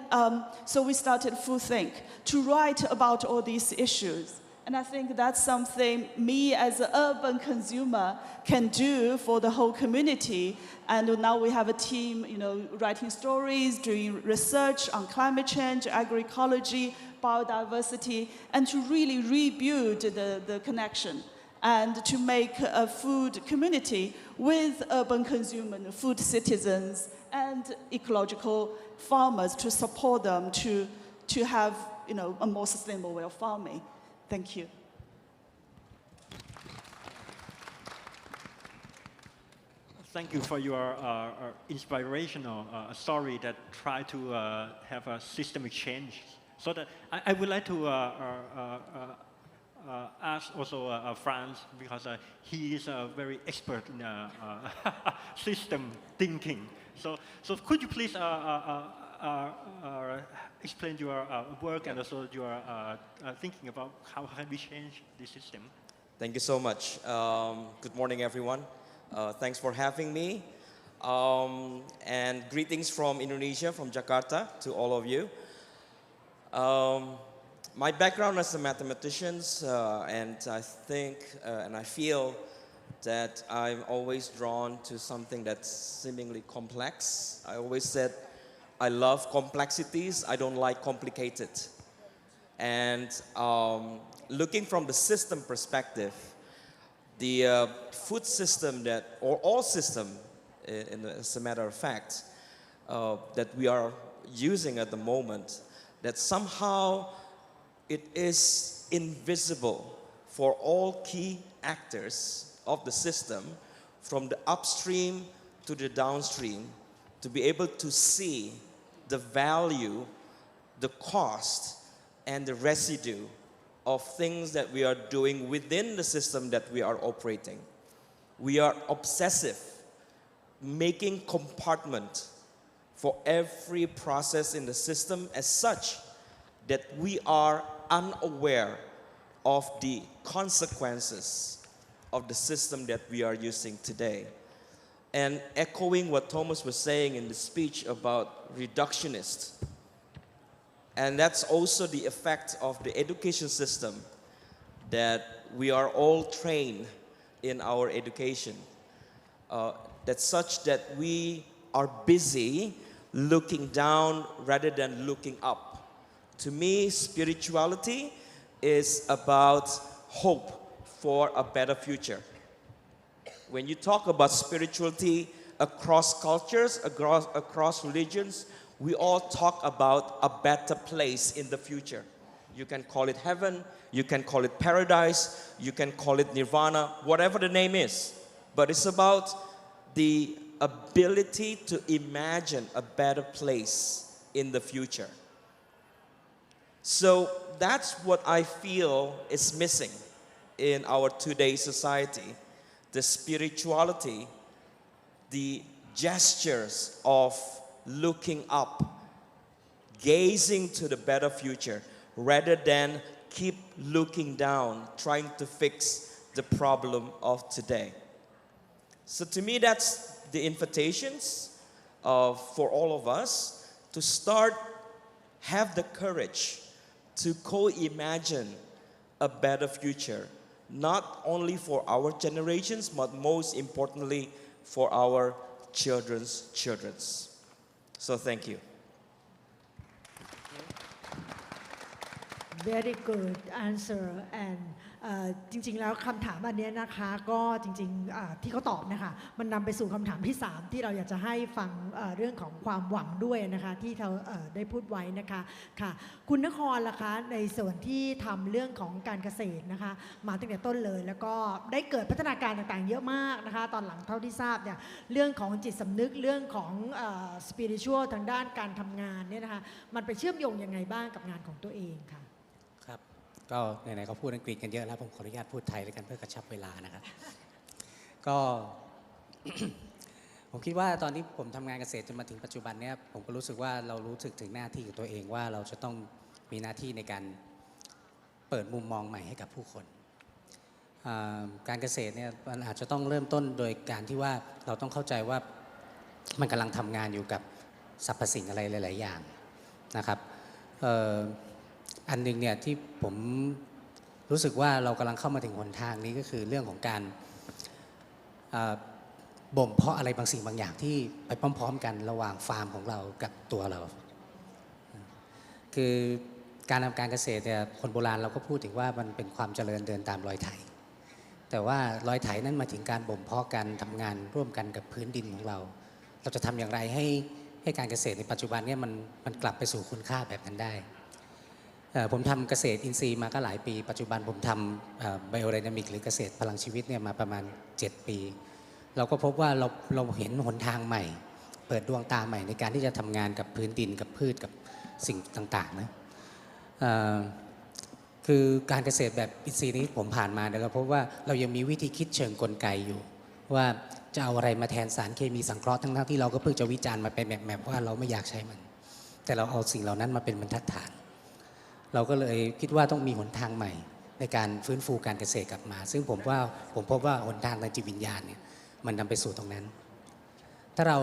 so we started Food Think to write about all these issues. And I think that's something me as an urban consumer can do for the whole community. And now we have a team, writing stories, doing research on climate change, agroecology, biodiversity, and to really rebuild the connection and to make a food community with urban consumers, food citizens, and ecological farmers to support them to have a more sustainable way of farming. Thank you. Thank you for your inspirational story that try to have a systemic change. So that I would like to ask also Franz, because he is a very expert in system thinking. So could you please explain your work and also your thinking about how can we change the system. Thank you so much. Good morning, everyone. Thanks for having me. And greetings from Indonesia, from Jakarta, to all of you. My background as a mathematician, and I think and I feel that I'm always drawn to something that's seemingly complex. I always said I love complexities, I don't like complicated. And looking from the system perspective, the food system that, or all system, as a matter of fact, that we are using at the moment, that somehow it is invisible for all key actors of the system, from the upstream to the downstream, to be able to see the value, the cost, and the residue of things that we are doing within the system that we are operating. We are obsessive, making compartment for every process in the system as such that we are unaware of the consequences of the system that we are using today. And echoing what Thomas was saying in the speech about reductionist, and that's also the effect of the education system, that we are all trained in our education, that's such that we are busy looking down rather than looking up. To me, spirituality is about hope for a better future. When you talk about spirituality across cultures, across religions, we all talk about a better place in the future. You can call it heaven, you can call it paradise, you can call it nirvana, whatever the name is. But it's about the ability to imagine a better place in the future. So that's what I feel is missing in our today's society. The spirituality, the gestures of looking up, gazing to the better future, rather than keep looking down, trying to fix the problem of today. So to me, that's the invitations for all of us to start, have the courage to co-imagine a better future, not only for our generations, but most importantly for our children's children. So thank you. Very good answer and จริงๆแล้วคำถามอันนี้นะคะก็จริงๆที่เขาตอบนะคะมันนำไปสู่คำถามที่3ที่เราอยากจะให้ฟังเรื่องของความหวังด้วยนะคะที่เขาได้พูดไว้นะคะค่ะคุณนครล่ะคะในส่วนที่ทำเรื่องของการเกษตรนะคะมาตั้งแต่ต้นเลยแล้วก็ได้เกิดพัฒนาการต่างๆเยอะมากนะคะตอนหลังเท่าที่ทราบเนี่ยเรื่องของจิตสำนึกเรื่องของspiritual ทางด้านการทำงานเนี่ยนะคะมันไปเชื่อมโยงยังไงบ้างกับงานของตัวเองค่ะก็ไหนๆเขาพูดอังกฤษกันเยอะแล้วผมขออนุญาตพูดไทยแล้วกันเพื่อกระชับเวลานะครับก็ ผมคิดว่าตอนที่ผมทำงานเกษตรจนมาถึงปัจจุบันเนี่ยผมก็รู้สึกว่าเรารู้สึกถึงหน้าที่ของตัวเองว่าเราจะต้องมีหน้าที่ในการเปิดมุมมองใหม่ให้กับผู้คนการเกษตรเนี่ยมันอาจจะต้องเริ่มต้นโดยการที่ว่าเราต้องเข้าใจว่ามันกำลังทำงานอยู่กับสรรพสิ่งอะไรหลายๆอย่างนะครับอันนึงเนี่ยที่ผมรู้สึกว่าเรากำลังเข้ามาถึงหนทางนี้ก็คือเรื่องของการบ่มเพาะอะไรบางสิ่งบางอย่างที่ไปพร้อมๆกันระหว่างฟาร์มของเรากับตัวเราคือการทำการเกษตรเนี่ยคนโบราณเราก็พูดถึงว่ามันเป็นความเจริญเดินตามรอยไถแต่ว่ารอยไถนั้นมาถึงการบ่มเพาะการทำงานร่วมกันกับพื้นดินของเราจะทำอย่างไรให้การเกษตรในปัจจุบันเนี่ยมันกลับไปสู่คุณค่าแบบนั้นได้ผมทำเกษตรอินทรีย์มาก็หลายปีปัจจุบันผมทำไบโอไดนามิกหรือเกษตรพลังชีวิตเนี่ยมาประมาณ7 ปีเราก็พบว่าเราเห็นหนทางใหม่เปิดดวงตาใหม่ในการที่จะทำงานกับพื้นดินกับพืชกับสิ่งต่างๆนะคือการเกษตรแบบอินทรีย์นี้ผมผ่านมาแล้วเราพบว่าเรายังมีวิธีคิดเชิงกลไกอยู่ว่าจะเอาอะไรมาแทนสารเคมีสังเคราะห์ทั้งที่เราก็เพิ่งจะวิจารณ์มาเป็นแบบว่าเราไม่อยากใช้มัน แต่เราเอาสิ่งเหล่านั้นมาเป็นบรรทัดฐานเราก็เลยคิดว่าต้องมีหนทางใหม่ในการฟื้นฟูการเกษตรกลับมาซึ่งผมพบว่าหนทางทางจิตวิญญาณเนี่ยมันนำไปสู่ตรงนั้นถ้าเรา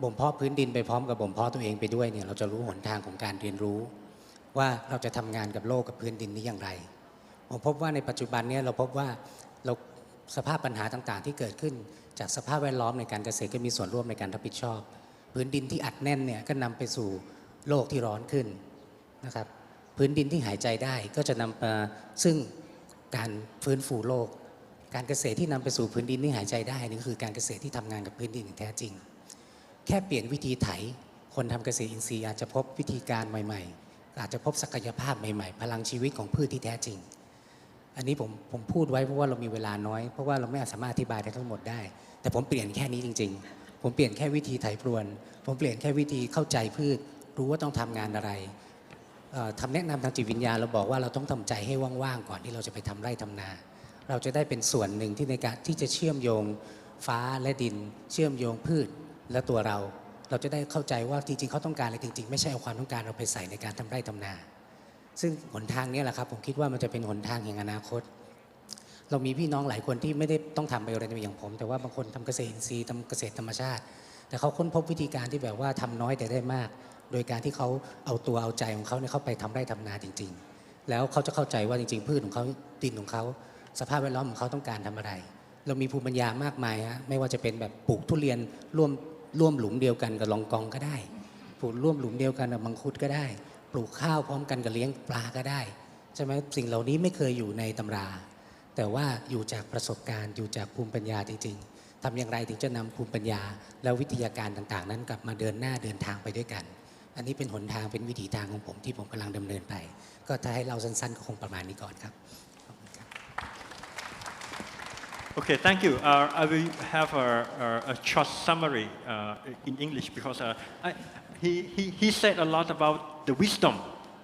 บ่มเพาะพื้นดินไปพร้อมกับบ่มเพาะตัวเองไปด้วยเนี่ยเราจะรู้หนทางของการเรียนรู้ว่าเราจะทำงานกับโลกกับพื้นดินนี้อย่างไรผมพบว่าในปัจจุบันเนี่ยเราพบว่าสภาพปัญหาต่างๆที่เกิดขึ้นจากสภาพแวดล้อมในการเกษตรก็มีส่วนร่วมในการรับผิดชอบพื้นดินที่อัดแน่นเนี่ยก็นำไปสู่โลกที่ร้อนขึ้นนะครับพื้นดินที่หายใจได้ก็จะนำมาซึ่งการฟื้นฟูโลกการเกษตรที่นำไปสู่พื้นดินที่หายใจได้นี่คือการเกษตรที่ทำงานกับพื้นดินอย่างแท้จริงแค่เปลี่ยนวิธีไถคนทำเกษตรอินทรีย์อาจจะพบวิธีการใหม่ๆอาจจะพบศักยภาพใหม่ๆพลังชีวิตของพืชที่แท้จริงอันนี้ผมพูดไว้เพราะว่าเรามีเวลาน้อยเพราะว่าเราไม่สามารถอธิบายได้ทั้งหมดได้แต่ผมเปลี่ยนแค่นี้จริงๆผมเปลี่ยนแค่วิธีไถพรวนผมเปลี่ยนแค่วิธีเข้าใจพืชรู้ว่าต้องทำงานอะไรทำแนะนำทางจิตวิญญาณเราบอกว่าเราต้องทำใจให้ว่างๆก่อนที่เราจะไปทำไร่ทำนาเราจะได้เป็นส่วนหนึ่งที่ในการที่จะเชื่อมโยงฟ้าและดินเชื่อมโยงพืชและตัวเราจะได้เข้าใจว่าจริงๆเขาต้องการอะไรจริงๆไม่ใช่เอาความต้องการเราไปใส่ในการทำไร่ทำนาซึ่งหนทางนี้แหละครับผมคิดว่ามันจะเป็นหนทางแห่งอนาคตเรามีพี่น้องหลายคนที่ไม่ได้ต้องทำไบโอไดนามิกอย่างผมแต่ว่าบางคนทำเกษตรอินทรีย์ทำเกษตรธรรมชาติแต่เขาค้นพบวิธีการที่แบบว่าทำน้อยแต่ได้มากโดยการที่เขาเอาตัวเอาใจของเขาเนี่ยเข้าไปทำไร่ทำนาจริงๆแล้วเขาจะเข้าใจว่าจริงๆพืชของเขาดินของเขาสภาพแวดล้อมของเขาต้องการทำอะไรเรามีภูมิปัญญามากมายฮะไม่ว่าจะเป็นแบบปลูกทุเรียนร่วมหลุมเดียวกันกับลองกองก็ได้ปลูกร่วมหลุมเดียวกันกับมังคุดก็ได้ปลูกข้าวพร้อมกันกับเลี้ยงปลาก็ได้ใช่ไหมสิ่งเหล่านี้ไม่เคยอยู่ในตำราแต่ว่าอยู่จากประสบการณ์อยู่จากภูมิปัญญาจริงๆทำอย่างไรถึงจะนำภูมิปัญญาแล้ววิทยาการต่างๆนั้นกลับมาเดินหน้าเดินทางไปด้วยกันอันนี้เป็นหนทางเป็นวิถีทางของผมที่ผมกำลังดำเนินไปก็ถ้าให้เราสั้นๆก็คงประมาณนี้ก่อนครับ Okay, thank you. I will have a short summary in English because he said a lot about the wisdom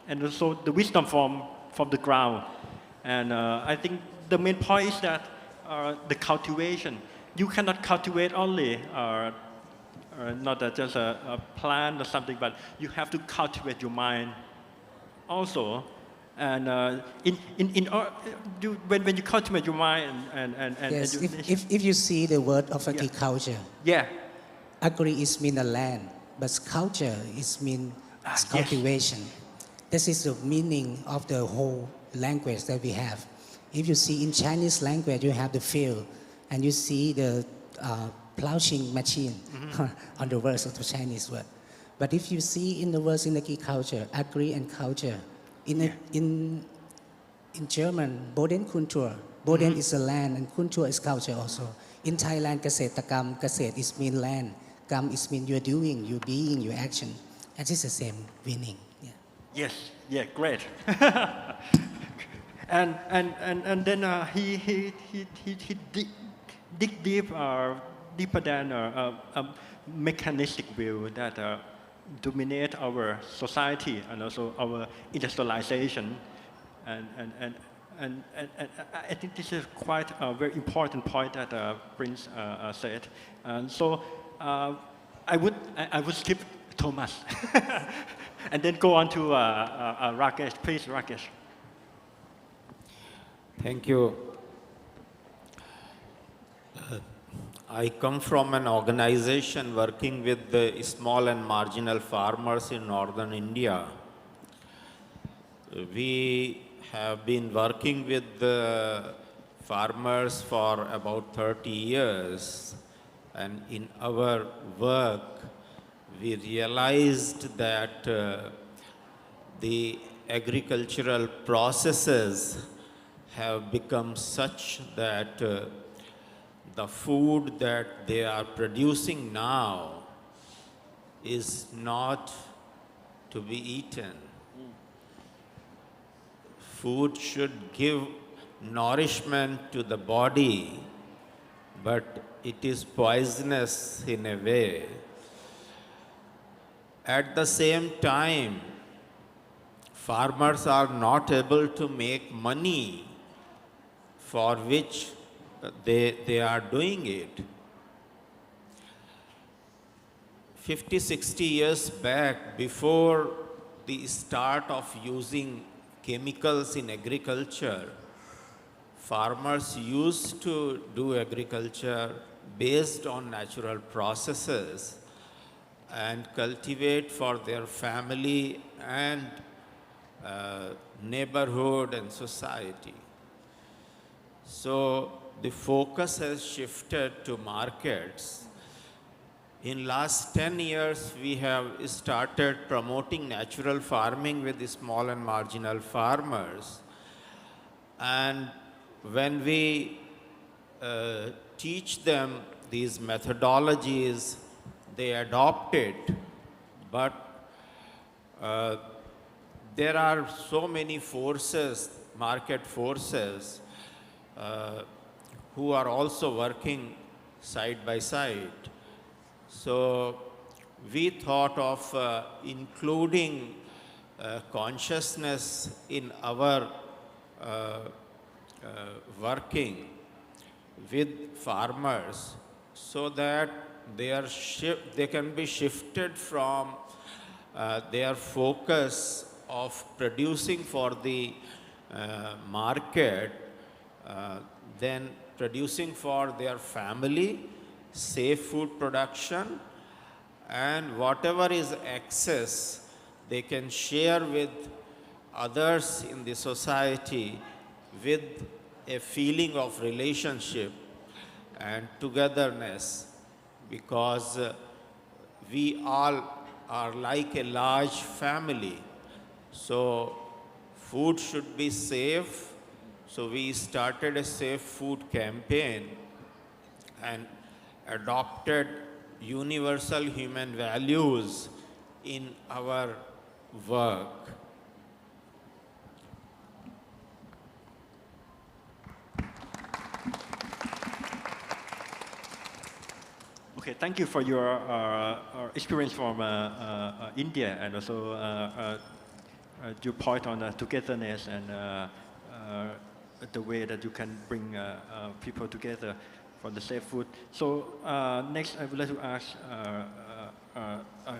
and also the wisdom from the ground. And I think the main point is that the cultivation. You cannot cultivate only not just a plant or something, but you have to cultivate your mind also. And when you cultivate your mind and yes, you, if you see the word of agriculture, yeah, agri is mean a land, but culture is mean cultivation. This is the meaning of the whole language that we have. If you see in Chinese language, you have the field, and you see the plowing machine on the words of the Chinese word. But if you see in the words in agriculture, agri and culture. In German, Bodenkultur. Boden is a land and Kultur is culture also. In Thailand, Gasetakam, Gaset is mean land. Gam is mean you're doing, you're being, your action. And it's the same meaning. Yeah. Yes, yeah, great. and then he dig deeper than a mechanistic view that dominate our society and also our industrialization, and I think this is quite a very important point that Prince said. And so I would skip Thomas and then go on to Rakesh. Please, Rakesh. Thank you. I come from an organization working with the small and marginal farmers in northern India. We have been working with the farmers for about 30 years, and in our work we realized that the agricultural processes have become such that the food that they are producing now is not to be eaten. Food should give nourishment to the body, but it is poisonous in a way. At the same time, farmers are not able to make money for which they are doing it. 50, 60 years back, before the start of using chemicals in agriculture, farmers used to do agriculture based on natural processes and cultivate for their family and neighborhood and society. So the focus has shifted to markets. In last 10 years, we have started promoting natural farming with the small and marginal farmers. And when we teach them these methodologies, they adopt it. But there are so many forces, market forces, who are also working side by side. So we thought of including consciousness in our working with farmers so that they can be shifted from their focus of producing for the market, then producing for their family, safe food production, and whatever is excess, they can share with others in the society with a feeling of relationship and togetherness, because we all are like a large family. So food should be safe. So we started a safe food campaign and adopted universal human values in our work. Okay, thank you for your experience from India, and also your point on togetherness and the way that you can bring people together for the safe food. So next, I would like to ask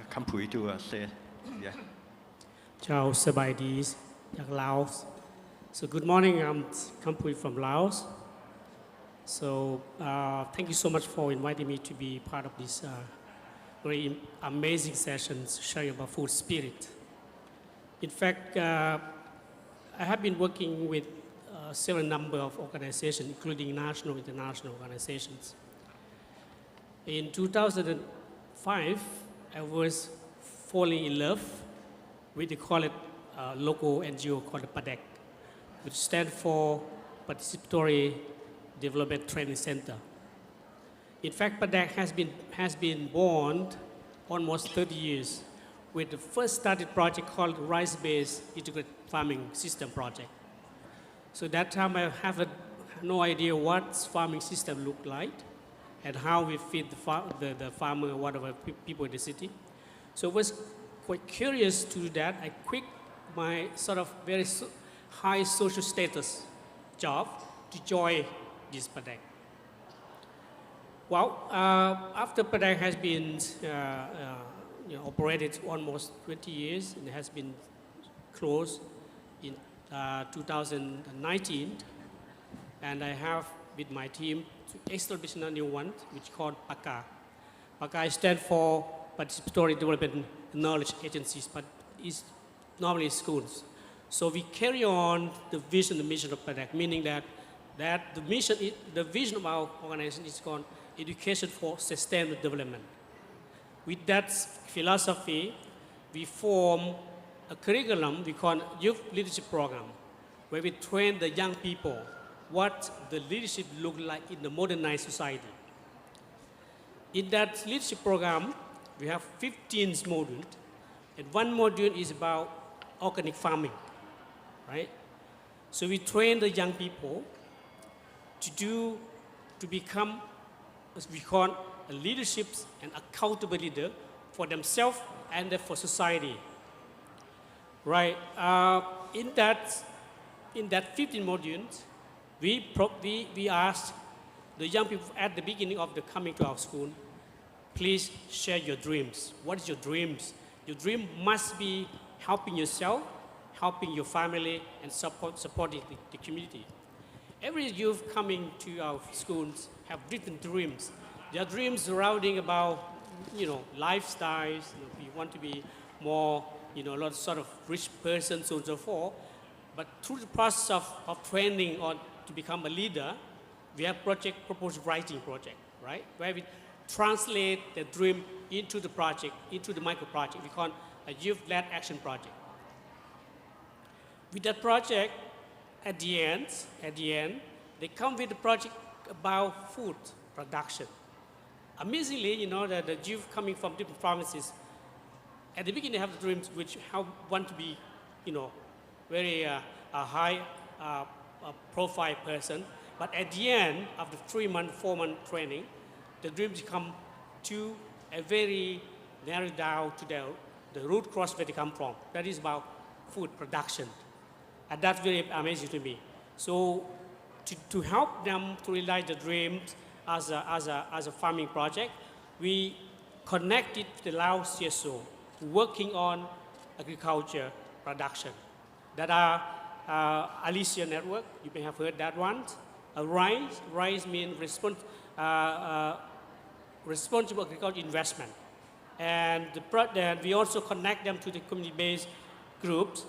Kampui to say, yeah. Ciao, Sabaidi, Laos. So good morning, I'm Kampui from Laos. So thank you so much for inviting me to be part of this very amazing sessions sharing about food spirit. In fact, I have been working with several number of organizations, including national, international organizations. In 2005, I was falling in love with the local NGO called PADEC, which stands for Participatory Development Training Center. In fact, PADEC has been born almost 30 years with the first started project called Rice-Based Integrated Farming System Project. So that time I have no idea what farming system looked like and how we feed the farmer, whatever people in the city. So I was quite curious to do that. I quit my sort of very high social status job to join this PADEC. Well, after PADEC has been operated almost 20 years and has been closed in 2019, and I have with my team to establish a new one, which is called PACA. PACA stands for Participatory Development Knowledge Agencies, but it's normally schools. So we carry on the vision and mission of PADEC, meaning that the vision of our organization is called Education for Sustainable Development. With that philosophy, we form a curriculum we call Youth Leadership Program, where we train the young people what the leadership look like in the modernized society. In that leadership program, we have 15 modules, and one module is about organic farming, right? So we train the young people to become, as we call, a leadership and accountable leader for themselves and for society. Right. In that 15 modules, we asked the young people at the beginning of the coming to our school please share your dreams. What is your dreams? Your dream must be helping yourself, helping your family, and supporting the community. Every youth coming to our schools have different dreams. Their dreams surrounding about, lifestyles. We want to be more, a lot sort of rich person, so on and so forth. But through the process of training or to become a leader, we have proposal writing project, right? Where we translate the dream into the project, into the micro project. We call a youth-led action project. With that project, at the end, they come with a project about food production. Amazingly, that the youth coming from different provinces, at the beginning they have the dreams which want to be, very a high profile person. But at the end of the 3-month, 4-month training, the dreams come to a very narrowed down to the root cause where they come from. That is about food production. And that's very amazing to me. So to help them to realize the dreams as a farming project, we connected the Laos CSO working on agriculture production. That are Alicia Network, you may have heard that one. RISE means responsible agriculture investment. And we also connect them to the community-based groups.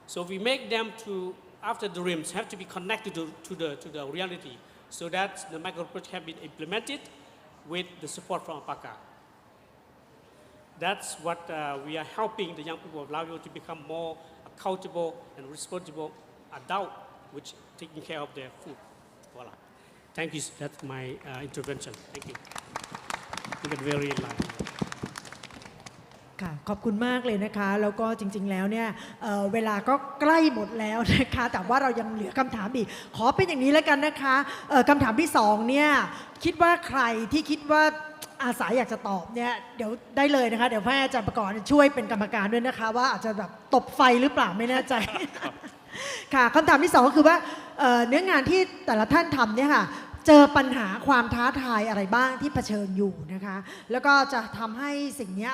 So we make them after the dreams, have to be connected to the reality. So that the micro project have been implemented with the support from APACA. That's what we are helping the young people of Laos to become more accountable and responsible adult, which taking care of their food. Voila. Thank you. That's my intervention. Thank you. You get very enlightened. ค่ะขอบคุณมากเลยนะคะแล้วก็จริงๆแล้วเนี่ยเวลาก็ใกล้หมดแล้วนะคะแต่ว่าเรายังเหลือคำถามอีกขอเป็นอย่างนี้แล้วกันนะคะคำถามที่2เนี่ยคิดว่าใครที่คิดว่าอาสาอยากจะตอบเนี่ยเดี๋ยวได้เลยนะคะเดี๋ยวให้อาจารย์ประกอบช่วยเป็นกรรมการด้วยนะคะว่าอาจจะแบบตบไฟหรือเปล่าไม่แน่ใจ ค่ะคำถามที่2ก็คือว่าเนื้องานที่แต่ละท่านทำเนี่ยค่ะเจอปัญหาความท้าทายอะไรบ้างที่เผชิญอยู่นะคะแล้วก็จะทำให้สิ่งนี้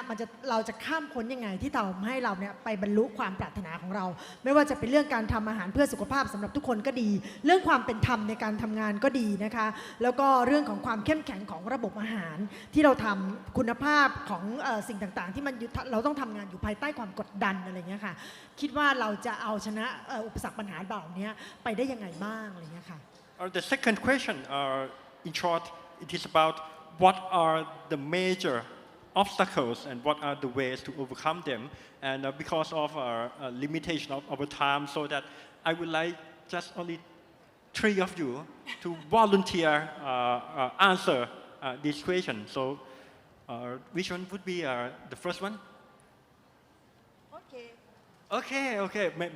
เราจะข้ามพ้นยังไงที่ทำให้เราเนี่ยไปบรรลุความปรารถนาของเราไม่ว่าจะเป็นเรื่องการทำอาหารเพื่อสุขภาพสำหรับทุกคนก็ดีเรื่องความเป็นธรรมในการทำงานก็ดีนะคะแล้วก็เรื่องของความเข้มแข็งของระบบอาหารที่เราทำคุณภาพของสิ่งต่างๆที่เราต้องทำงานอยู่ภายใต้ความกดดันอะไรเงี้ยค่ะคิดว่าเราจะเอาชนะอุปสรรคปัญหาแบบนี้ไปได้ยังไงบ้างอะไรเงี้ยค่ะThe second question, in short, it is about what are the major obstacles and what are the ways to overcome them. And because of our limitation of our time, so that I would like just only 3 of you to volunteer answer this question. So, which one would be the first one? Okay.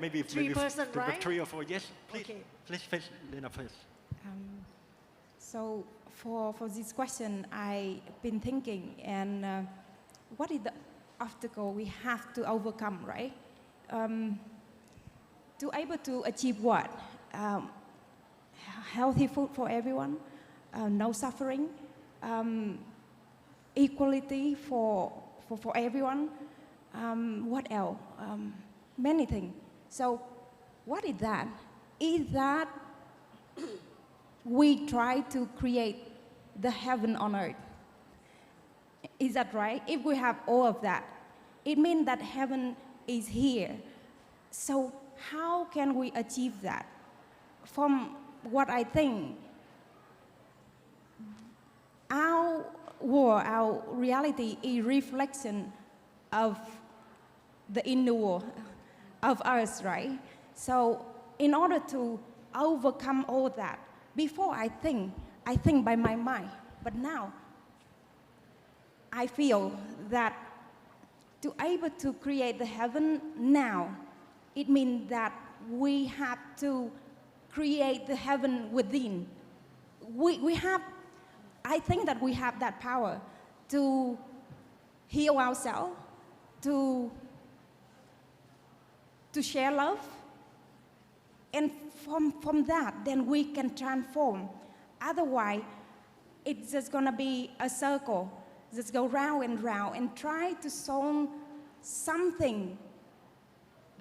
Maybe 3-person, right? 3 or 4. Yes, please. Okay. Please, Lena, please. So for this question, I've been thinking, and what is the obstacle we have to overcome, right? To able to achieve what? Healthy food for everyone, no suffering, equality for everyone. What else? Many things. So what is that? Is that we try to create the heaven on earth. Is that right? If we have all of that, it means that heaven is here. So how can we achieve that? From what I think, our world, our reality is a reflection of the inner world of us, right? So in order to overcome all that, before I think by my mind, but now I feel that to able to create the heaven now, it means that we have to create the heaven within. I think that we have that power to heal ourselves, to share love, and from that, then we can transform. Otherwise, it's just gonna be a circle. just go round and try to solve something.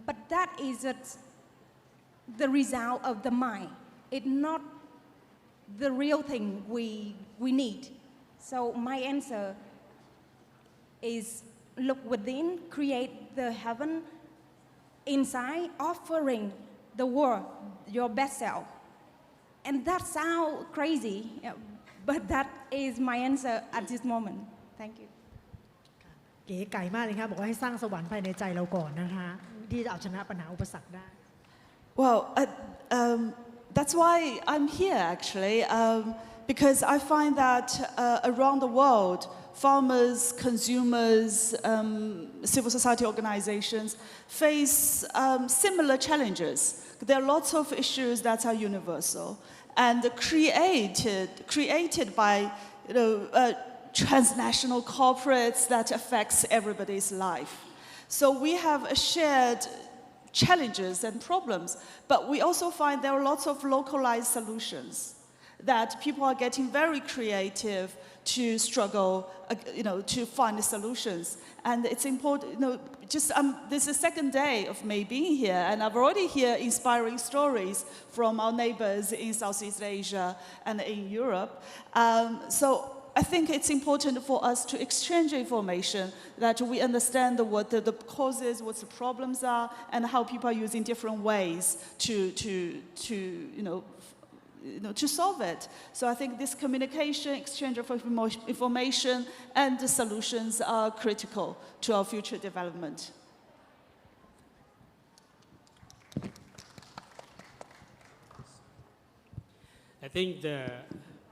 But that is the result of the mind. It's not the real thing we need. So my answer is look within, create the heaven inside, offering the world your best self. And that sounds crazy, but that is my answer at this moment. Thank you. เก๋ไก่มากเลยค่ะบอกว่าให้สร้างสวรรค์ภายในใจเราก่อนนะคะที่จะเอาชนะปัญหาอุปสรรคได้ Well, that's why I'm here actually, because I find that around the world, farmers, consumers, civil society organizations face similar challenges. There are lots of issues that are universal and created by transnational corporates that affects everybody's life. So we have a shared challenges and problems, but we also find there are lots of localized solutions that people are getting very creative to struggle, to find the solutions. And it's important, this is the second day of me being here, and I've already heard inspiring stories from our neighbors in Southeast Asia and in Europe. So I think it's important for us to exchange information, that we understand what the causes, what the problems are, and how people are using different ways to solve it. So I think this communication, exchange of information, and the solutions are critical to our future development. I think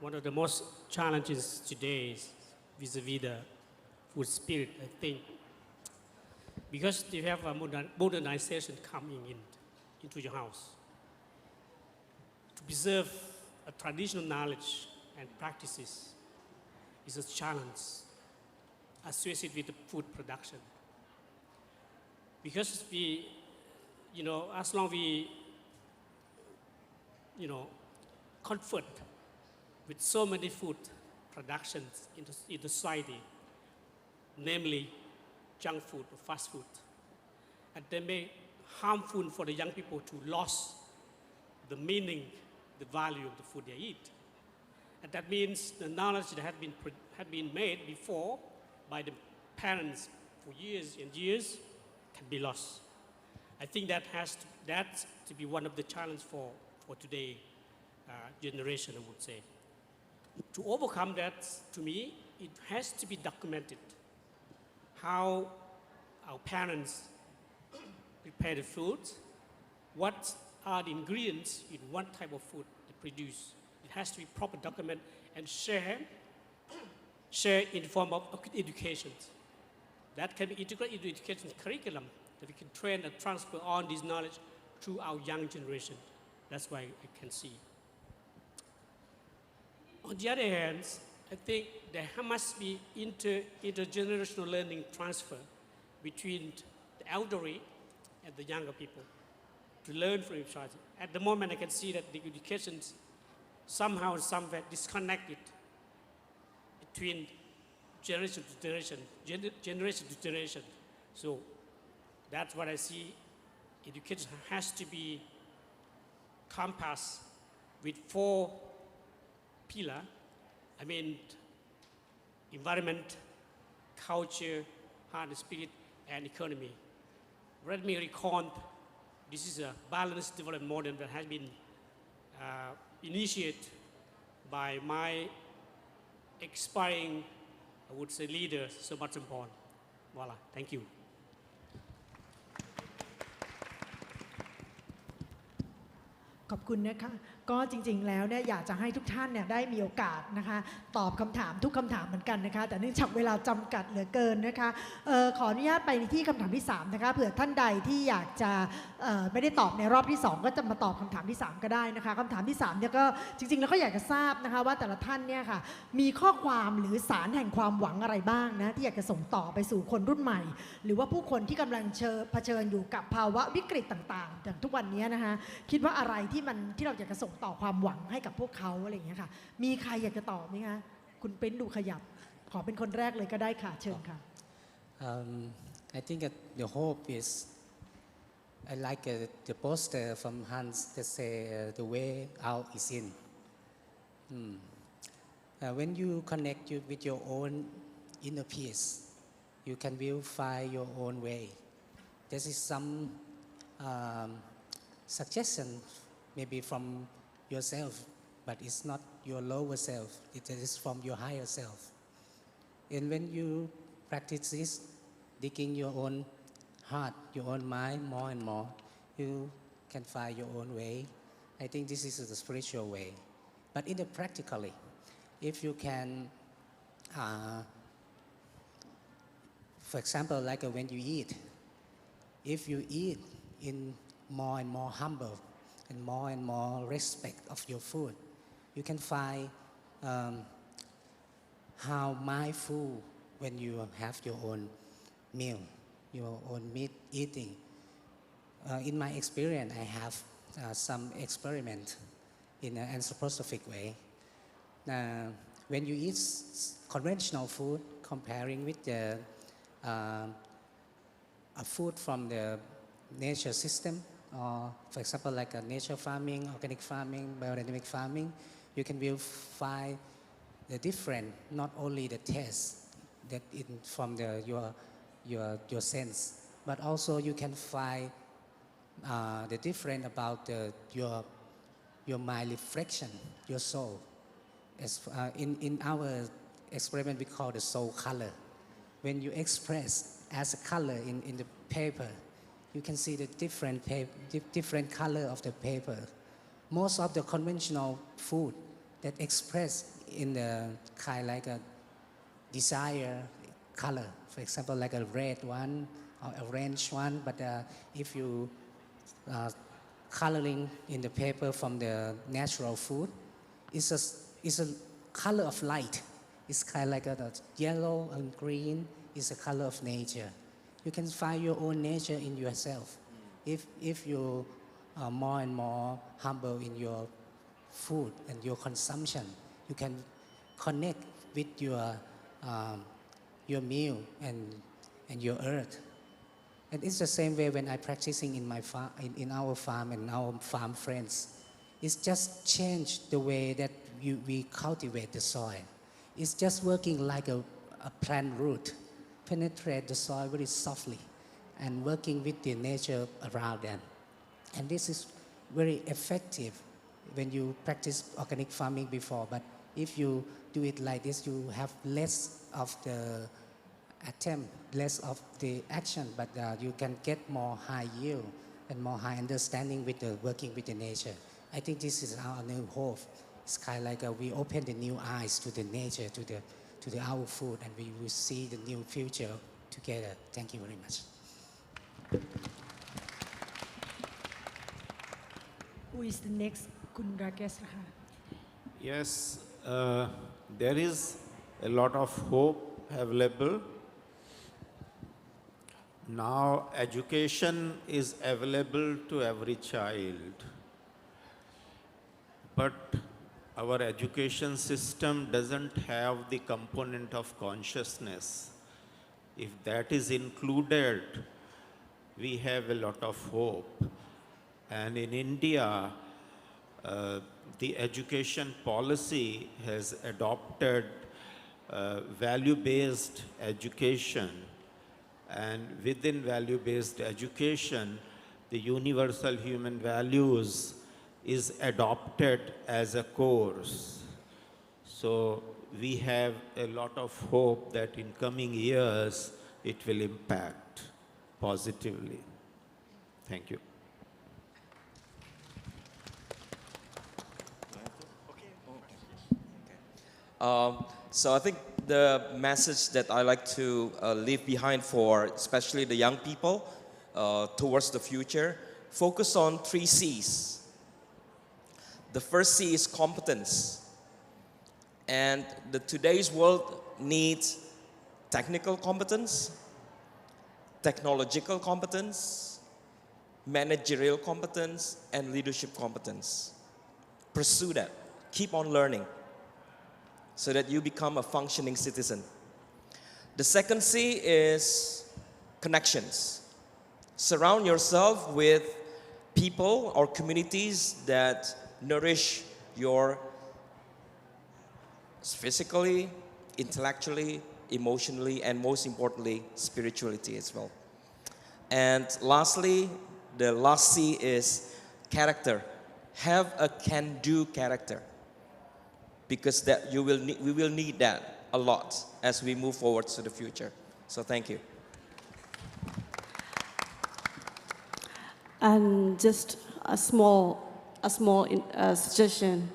one of the most challenges today is vis-a-vis the food spirit. I think because you have a modernization coming into your house, to preserve a traditional knowledge and practices is a challenge associated with the food production. Because as long we, comfort with so many food productions in the society, namely junk food or fast food, and they may harmful for the young people to lose the meaning, the value of the food they eat. And that means the knowledge that had been made before by the parents for years and years can be lost. I think that has to be one of the challenges for today generation, I would say. To overcome that, to me, it has to be documented how our parents prepare the food, what are the ingredients in one type of food they produce. It has to be proper documented and share in the form of education. That can be integrated into education curriculum, that we can train and transfer on this knowledge to our young generation. That's why I can see. On the other hand, I think there must be intergenerational learning transfer between the elderly and the younger people to learn from each other. At the moment, I can see that the education somehow, somewhere disconnected between generation to generation. So that's what I see. Education has to be compassed with 4 pillars. I mean, environment, culture, heart, spirit, and economy. Let me recall, this is a balanced development model that has been initiated by my expiring, I would say, leader, Somatsampon. Voila, thank you. ขอบคุณนะคะก็จริงๆแล้วเนี่ยอยากจะให้ทุกท่านเนี่ยได้มีโอกาสนะคะตอบคำถามทุกคำถามเหมือนกันนะคะแต่เนื่องจากเวลาจำกัดเหลือเกินนะคะขออนุญาตไปที่คำถามที่3นะคะเผื่อท่านใดที่อยากจะไม่ได้ตอบในรอบที่2ก็จะมาตอบคำถามที่3ก็ได้นะคะคำถามที่3เนี่ยก็จริงๆแล้วก็อยากจะทราบนะคะว่าแต่ละท่านเนี่ยค่ะมีข้อความหรือสารแห่งความหวังอะไรบ้างนะที่อยากจะส่งต่อไปสู่คนรุ่นใหม่หรือว่าผู้คนที่กำลังเผชิญอยู่กับภาวะวิกฤตต่างๆอย่างทุกวันนี้นะคะคิดว่าอะไรที่เราอยากจะส่งต่อความหวังให้กับพวกเขาอะไรอย่างเงี้ยค่ะมีใครอยากจะตอบไหมคะคุณเป็นดูขยับ ขอเป็นคนแรกเลยก็ได้ค่ะเชิญค่ะ I think that the hope is I like the poster from Hans that say the way out is in. When you connect you with your own inner peace, you can will find your own way. This is some suggestion maybe from yourself, but it's not your lower self. It is from your higher self. And when you practice this, digging your own heart, your own mind more and more, you can find your own way. I think this is the spiritual way. But in the practically, if you can, for example, like when you eat, if you eat in more and more humble and more respect of your food, you can find how mindful when you have your own meal, your own meat eating. In my experience, I have some experiment in an anthroposophic way. When you eat conventional food, comparing with the a food from the nature system, or for example, like a nature farming, organic farming, biodynamic farming, you can will find the different, not only the taste that from your sense, but also you can find the different about your mind reflection, your soul. As, in our experiment, we call the soul color. When you express as a color in the paper, you can see the different color of the paper. Most of the conventional food that express in the kind like a desire color, for example, like a red one or a orange one, but if you coloring in the paper from the natural food, it's a color of light. It's kind of like a yellow and green is a color of nature. You can find your own nature in yourself. If you are more and more humble in your food and your consumption, you can connect with your meal and your earth. And it's the same way when I practicing in my farm, in our farm and our farm friends. It's just change the way that we cultivate the soil. It's just working like a plant root, penetrate the soil very softly and working with the nature around them. And this is very effective when you practice organic farming before. But if you do it like this, you have less of the attempt, less of the action, but you can get more high yield and more high understanding with the working with the nature. I think this is our new hope. It's kind of like we open the new eyes to the nature, to the our food, and we will see the new future together. Thank you very much. Who is the next? คุณ Rakesh ค่ะ Yes, there is a lot of hope available. Now education is available to every child. But our education system doesn't have the component of consciousness. If that is included, we have a lot of hope. And in India, the education policy has adopted value-based education. And within value-based education, the universal human values is adopted as a course. So we have a lot of hope that in coming years, it will impact positively. Thank you. So I think the message that I like to leave behind for especially the young people towards the future, focus on 3 C's. The first C is competence. And today's world needs technical competence, technological competence, managerial competence, and leadership competence. Pursue that. Keep on learning so that you become a functioning citizen. The second C is connections. Surround yourself with people or communities that nourish your physically, intellectually, emotionally, and most importantly, spirituality as well. And lastly, the last C is character. Have a can-do character, because that we will need that a lot as we move forward to the future. So thank you. And just a small suggestion.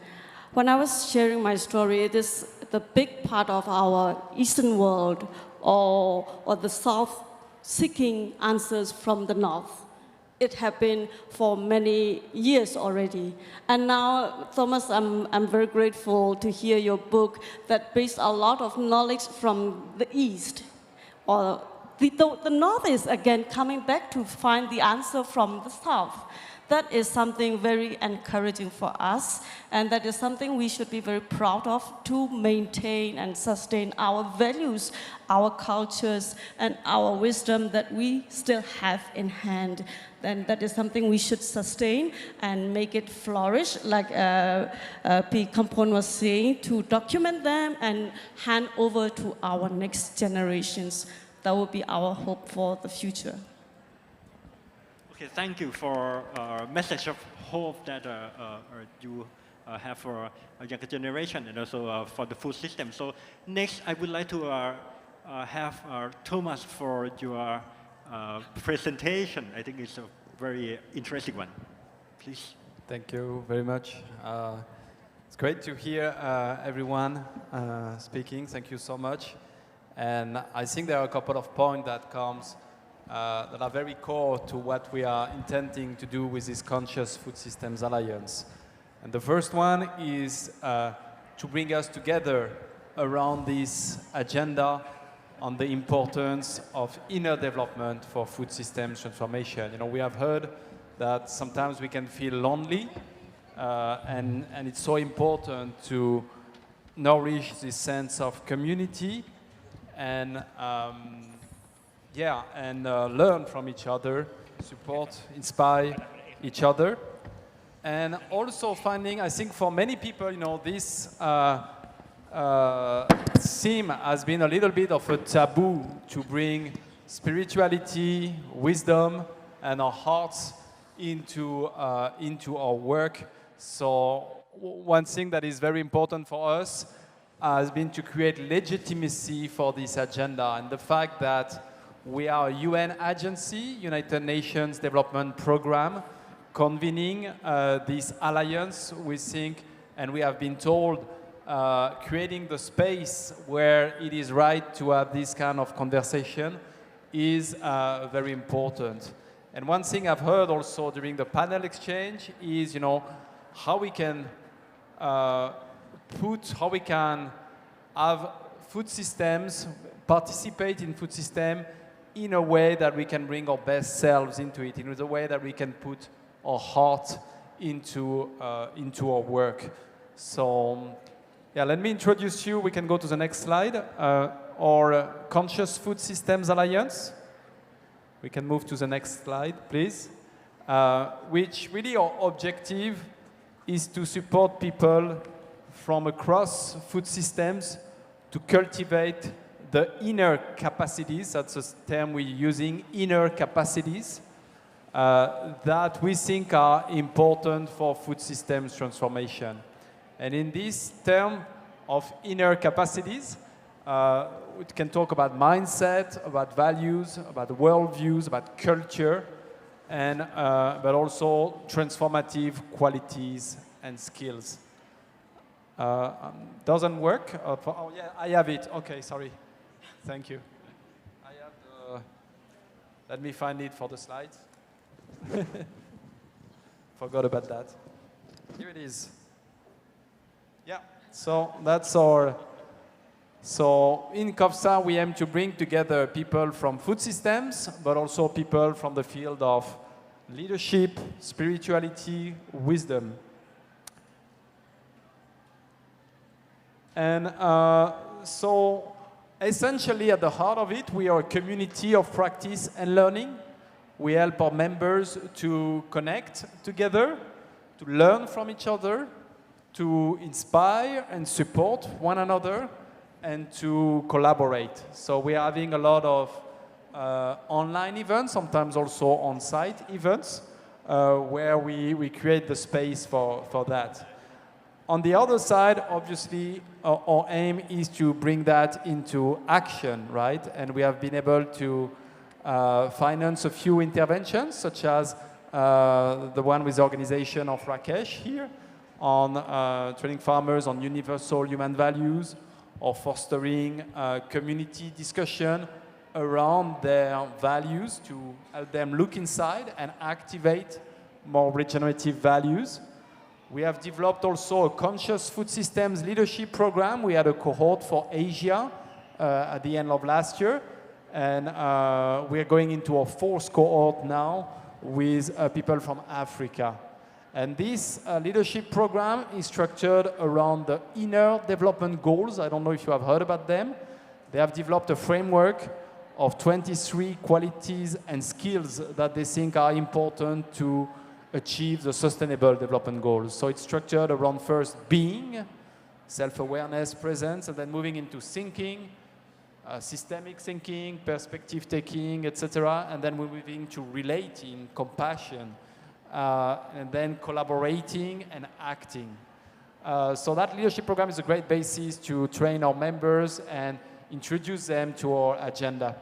When I was sharing my story, it is the big part of our Eastern world or the South seeking answers from the North. It happened for many years already. And now, Thomas, I'm very grateful to hear your book that based a lot of knowledge from the East. Or the North is again coming back to find the answer from the South. That is something very encouraging for us, and that is something we should be very proud of to maintain and sustain our values, our cultures, and our wisdom that we still have in hand. Then that is something we should sustain and make it flourish, like P. Kampon was saying, to document them and hand over to our next generations. That will be our hope for the future. Okay, thank you for a message of hope that you have for a younger generation and also for the food system. So next, I would like to have Thomas for your presentation. I think it's a very interesting one. Please. Thank you very much. It's great to hear everyone speaking. Thank you so much. And I think there are a couple of points that comes that are very core to what we are intending to do with this Conscious Food Systems Alliance. And the first one is to bring us together around this agenda on the importance of inner development for food systems transformation. You know, we have heard that sometimes we can feel lonely, and it's so important to nourish this sense of community and learn from each other, support, inspire each other. And also finding, I think for many people, you know, this theme has been a little bit of a taboo to bring spirituality, wisdom, and our hearts into our work. So one thing that is very important for us has been to create legitimacy for this agenda, and the fact that we are a UN agency, United Nations Development Program, convening this alliance, we think, and we have been told, creating the space where it is right to have this kind of conversation is very important. And one thing I've heard also during the panel exchange is, you know, how we can have food systems, participate in food system in a way that we can bring our best selves into it, in a way that we can put our heart into our work. So, yeah, let me introduce you. We can go to the next slide. Our Conscious Food Systems Alliance. We can move to the next slide, please. Which really our objective is to support people from across food systems to cultivate the inner capacities, that's a term we're using, inner capacities, that we think are important for food systems transformation. And in this term of inner capacities, we can talk about mindset, about values, about worldviews, about culture, and but also transformative qualities and skills. Doesn't work? Oh yeah, I have it. Okay, sorry. Thank you. I have let me find it for the slides. Forgot about that. Here it is. Yeah, so that's our... So in COFSA, we aim to bring together people from food systems, but also people from the field of leadership, spirituality, wisdom. And essentially, at the heart of it, we are a community of practice and learning. We help our members to connect together, to learn from each other, to inspire and support one another, and to collaborate. So we're having a lot of online events, sometimes also on-site events, where we create the space for that. On the other side, obviously, our aim is to bring that into action, right? And we have been able to finance a few interventions, such as the one with the organization of Rakesh here, on training farmers on universal human values, or fostering community discussion around their values to help them look inside and activate more regenerative values. We have developed also a conscious food systems leadership program. We had a cohort for Asia at the end of last year, and we're going into our fourth cohort now with people from Africa. And this leadership program is structured around the inner development goals. I don't know if you have heard about them. They have developed a framework of 23 qualities and skills that they think are important to achieve the sustainable development goals. So it's structured around first being, self-awareness, presence, and then moving into thinking, systemic thinking, perspective taking, etc. And then we're moving to relating, compassion, and then collaborating and acting. So that leadership program is a great basis to train our members and introduce them to our agenda.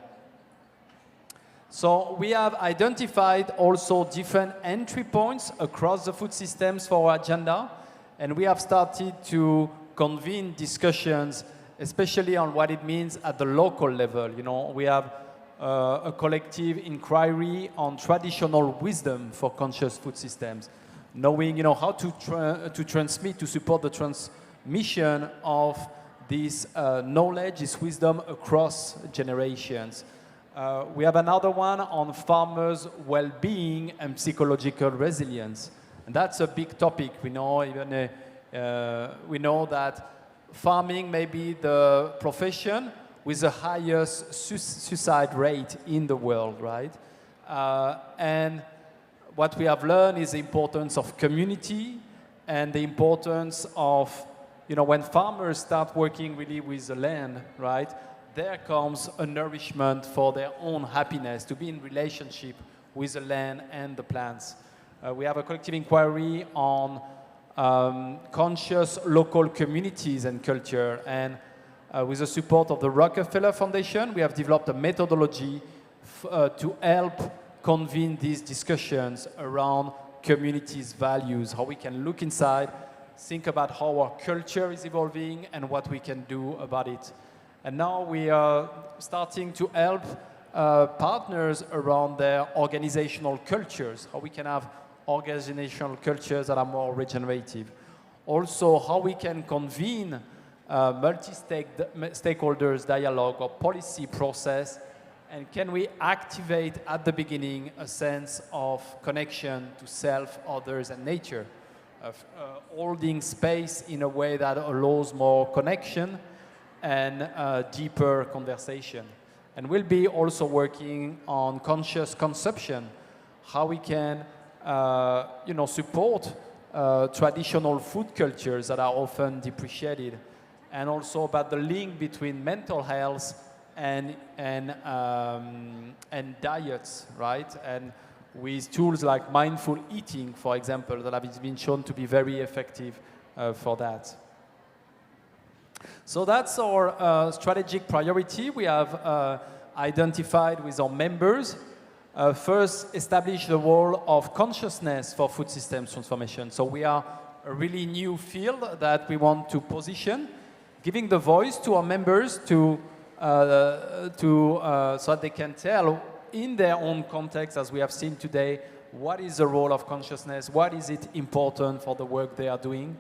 So we have identified also different entry points across the food systems for our agenda, and we have started to convene discussions, especially on what it means at the local level. You know, we have a collective inquiry on traditional wisdom for conscious food systems, knowing, you know, how to transmit, to support the transmission of this knowledge, this wisdom across generations. We have another one on farmers' well-being and psychological resilience, and that's a big topic. We know we know that farming may be the profession with the highest suicide rate in the world, right? And what we have learned is the importance of community and the importance of, you know, when farmers start working really with the land, right? There comes a nourishment for their own happiness, to be in relationship with the land and the plants. We have a collective inquiry on conscious local communities and culture, and with the support of the Rockefeller Foundation, we have developed a methodology to help convene these discussions around communities' values, how we can look inside, think about how our culture is evolving and what we can do about it. And now we are starting to help partners around their organizational cultures, how we can have organizational cultures that are more regenerative. Also, how we can convene multi-stakeholders dialogue or policy process, and can we activate at the beginning a sense of connection to self, others, and nature, holding space in a way that allows more connection and deeper conversation. And we'll be also working on conscious consumption, how we can support traditional food cultures that are often depreciated, and also about the link between mental health and diets, right? And with tools like mindful eating, for example, that have been shown to be very effective for that. So that's our strategic priority. We have identified with our members. First, establish the role of consciousness for food systems transformation. So we are a really new field that we want to position, giving the voice to our members so that they can tell in their own context, as we have seen today, what is the role of consciousness, what is it important for the work they are doing.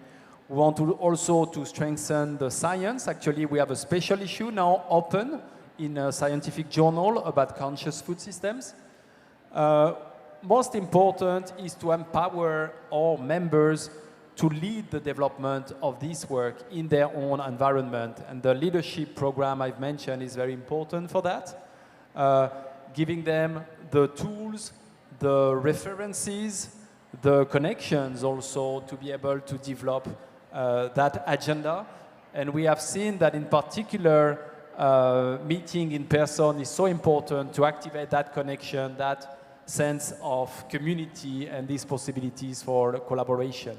We want to also to strengthen the science. Actually, we have a special issue now open in a scientific journal about conscious food systems. Most important is to empower our members to lead the development of this work in their own environment. And the leadership program I've mentioned is very important for that, giving them the tools, the references, the connections also to be able to develop that agenda. And we have seen that in particular, meeting in person is so important to activate that connection, that sense of community and these possibilities for collaboration.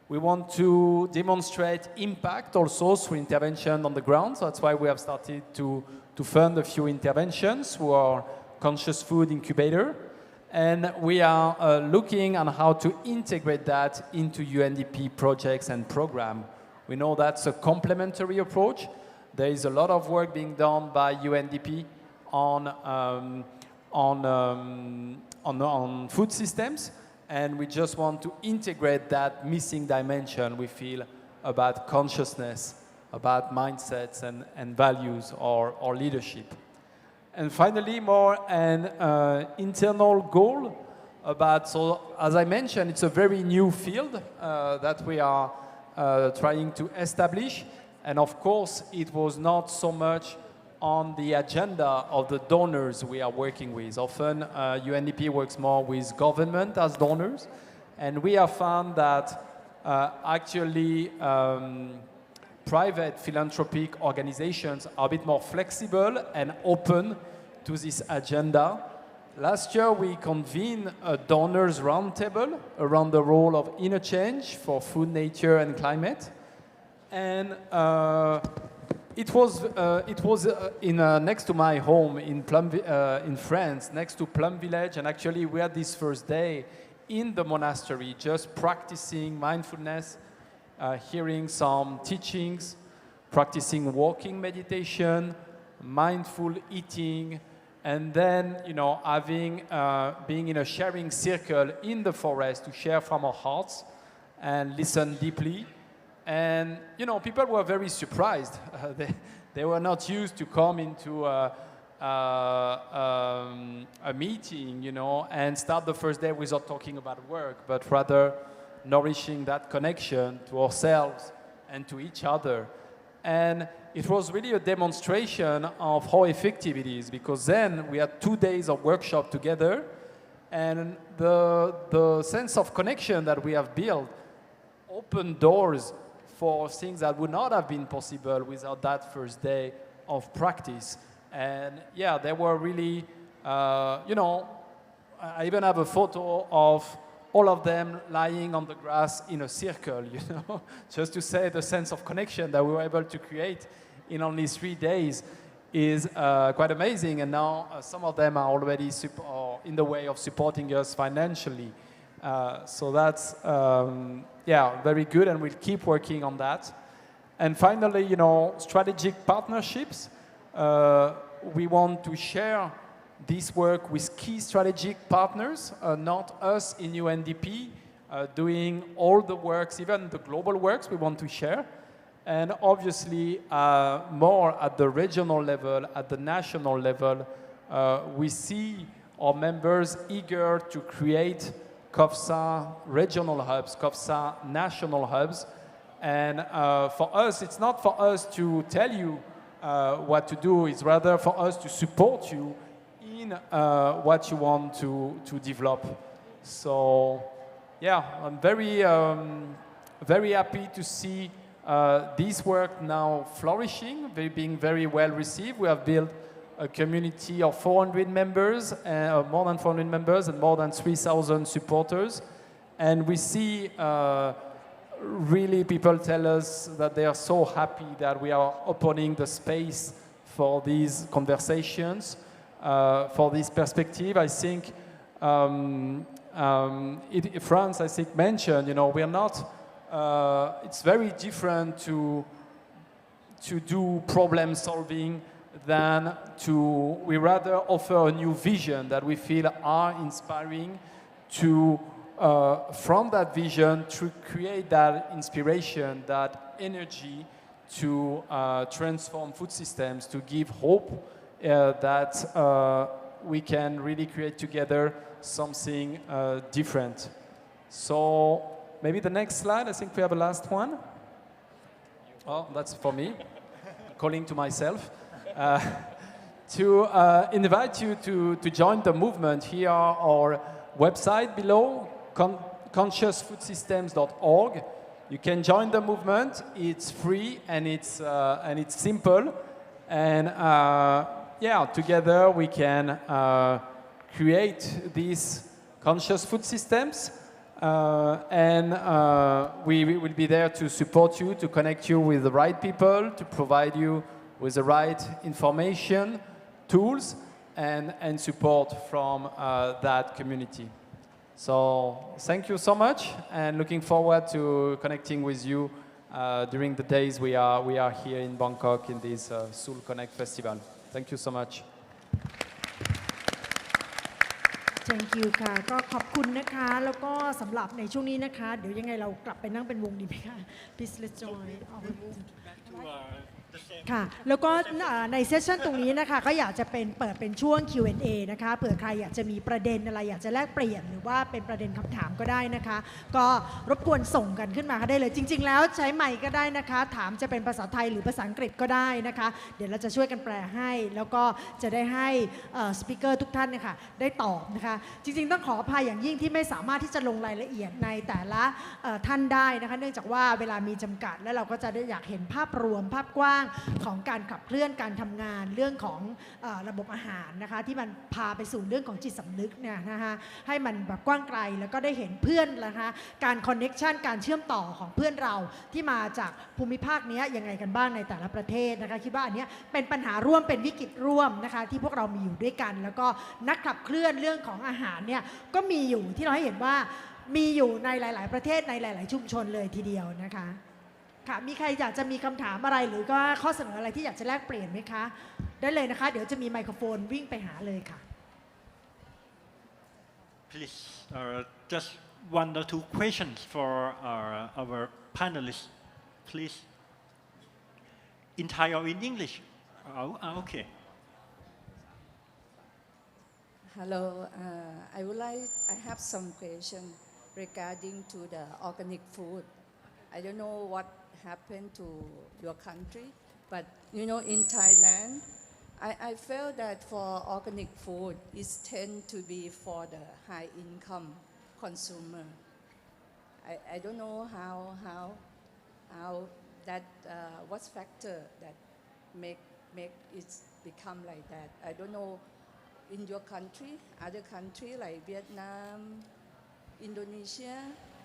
We want to demonstrate impact also through intervention on the ground. So that's why we have started to fund a few interventions through our conscious food incubator. And we are looking on how to integrate that into UNDP projects and programs. We know that's a complementary approach. There is a lot of work being done by UNDP on food systems, and we just want to integrate that missing dimension we feel about consciousness, about mindsets and values or leadership. And finally, more an internal goal about, so as I mentioned, it's a very new field that we are trying to establish. And of course, it was not so much on the agenda of the donors we are working with. Often, UNDP works more with government as donors. And we have found that actually private philanthropic organizations are a bit more flexible and open to this agenda. Last year, we convened a donors roundtable around the role of interchange for food, nature, and climate. And it was next to my home in France, next to Plum Village. And actually, we had this first day in the monastery, just practicing mindfulness, hearing some teachings, practicing walking meditation, mindful eating, and then, being in a sharing circle in the forest to share from our hearts and listen deeply. And, people were very surprised. They were not used to come into a meeting, and start the first day without talking about work, but rather nourishing that connection to ourselves and to each other. And it was really a demonstration of how effective it is, because then we had 2 days of workshop together, and the sense of connection that we have built opened doors for things that would not have been possible without that first day of practice. And yeah, they were really, I even have a photo of all of them lying on the grass in a circle, just to say the sense of connection that we were able to create in only 3 days is quite amazing. And now some of them are already in the way of supporting us financially. So that's, very good, and we'll keep working on that. And finally, strategic partnerships. We want to share this work with key strategic partners, not us in UNDP doing all the works, even the global works we want to share. And obviously, more at the regional level, at the national level, we see our members eager to create COFSA regional hubs, COFSA national hubs. And for us, it's not for us to tell you what to do, it's rather for us to support you in what you want to develop. So, yeah, I'm very happy to see this work now flourishing, being very well received. We have built a community of 400 members, more than 400 members, and more than 3,000 supporters. And we see really people tell us that they are so happy that we are opening the space for these conversations, for this perspective. I think France, I think, mentioned, we're not, it's very different to do problem solving than we rather offer a new vision that we feel are inspiring to, from that vision, to create that inspiration, that energy to transform food systems, to give hope that we can really create together something different. So maybe the next slide, I think we have a last one. Oh, that's for me, calling to myself. To invite you to join the movement, here are our website below, consciousfoodsystems.org. You can join the movement. It's free and it's simple. And yeah, together we can create these conscious food systems. And we will be there to support you, to connect you with the right people, to provide you with the right information, tools, and support from that community. So thank you so much, and looking forward to connecting with you during the days we are here in Bangkok in this Soul Connect Festival. Thank you so much. Thank you ค่ะก็ขอบคุณนะคะแล้วก็สำหรับในช่วงนี้นะคะเดี๋ยวยังไงเรากลับไปนั่งเป็นวงดีไหมคะ Please let's join ค่ะแล้วก็ในเซสชันตรงนี้นะคะก็อยากจะเปิดเป็นช่วง Q&A นะคะเผื่อใครอยากจะมีประเด็นอะไรอยากจะแลกเปลี่ยนหรือว่าเป็นประเด็นคำถามก็ได้นะคะก็รบกวนส่งกันขึ้นมาได้เลยจริงๆแล้วใช้ไมค์ก็ได้นะคะถามจะเป็นภาษาไทยหรือภาษาอังกฤษก็ได้นะคะเดี๋ยวเราจะช่วยกันแปลให้แล้วก็จะได้ให้สปีกเกอร์ทุกท่านเนี่ยค่ะได้ตอบนะคะจริงๆต้องขออภัยอย่างยิ่งที่ไม่สามารถที่จะลงรายละเอียดในแต่ละท่านได้นะคะเนื่องจากว่าเวลามีจำกัดและเราก็จะได้อยากเห็นภาพรวมภาพกว้างของการขับเคลื่อนการทำงานเรื่องของระบบอาหารนะคะที่มันพาไปสู่เรื่องของจิตสำนึกเนี่ยนะคะให้มันแบบกว้างไกลแล้วก็ได้เห็นเพื่อนนะคะการคอนเน็กชันการเชื่อมต่อของเพื่อนเราที่มาจากภูมิภาคนี้ยังไงกันบ้างในแต่ละประเทศนะคะคิดว่าอันนี้เป็นปัญหาร่วมเป็นวิกฤตร่วมนะคะที่พวกเรามีอยู่ด้วยกันแล้วก็นักขับเคลื่อนเรื่องของอาหารเนี่ยก็มีอยู่ที่เราให้เห็นว่ามีอยู่ในหลายๆประเทศในหลายๆชุมชนเลยทีเดียวนะคะค่ะมีใครอยากจะมีคำถามอะไรหรือก็ข้อเสนออะไรที่อยากจะแลกเปลี่ยนไหมคะได้เลยนะคะเดี๋ยวจะมีไมโครโฟนวิ่งไปหาเลยค่ะ Please, just one or two questions for our panelists, please. In Thai or in English? Oh, okay. Hello, I have some question regarding to the organic food. I don't know what happened to your country, but you know, in Thailand, I feel that for organic food, it tend to be for the high income consumer. I don't know how that what factor that make it become like that. I don't know in your country, other country like Vietnam, Indonesia.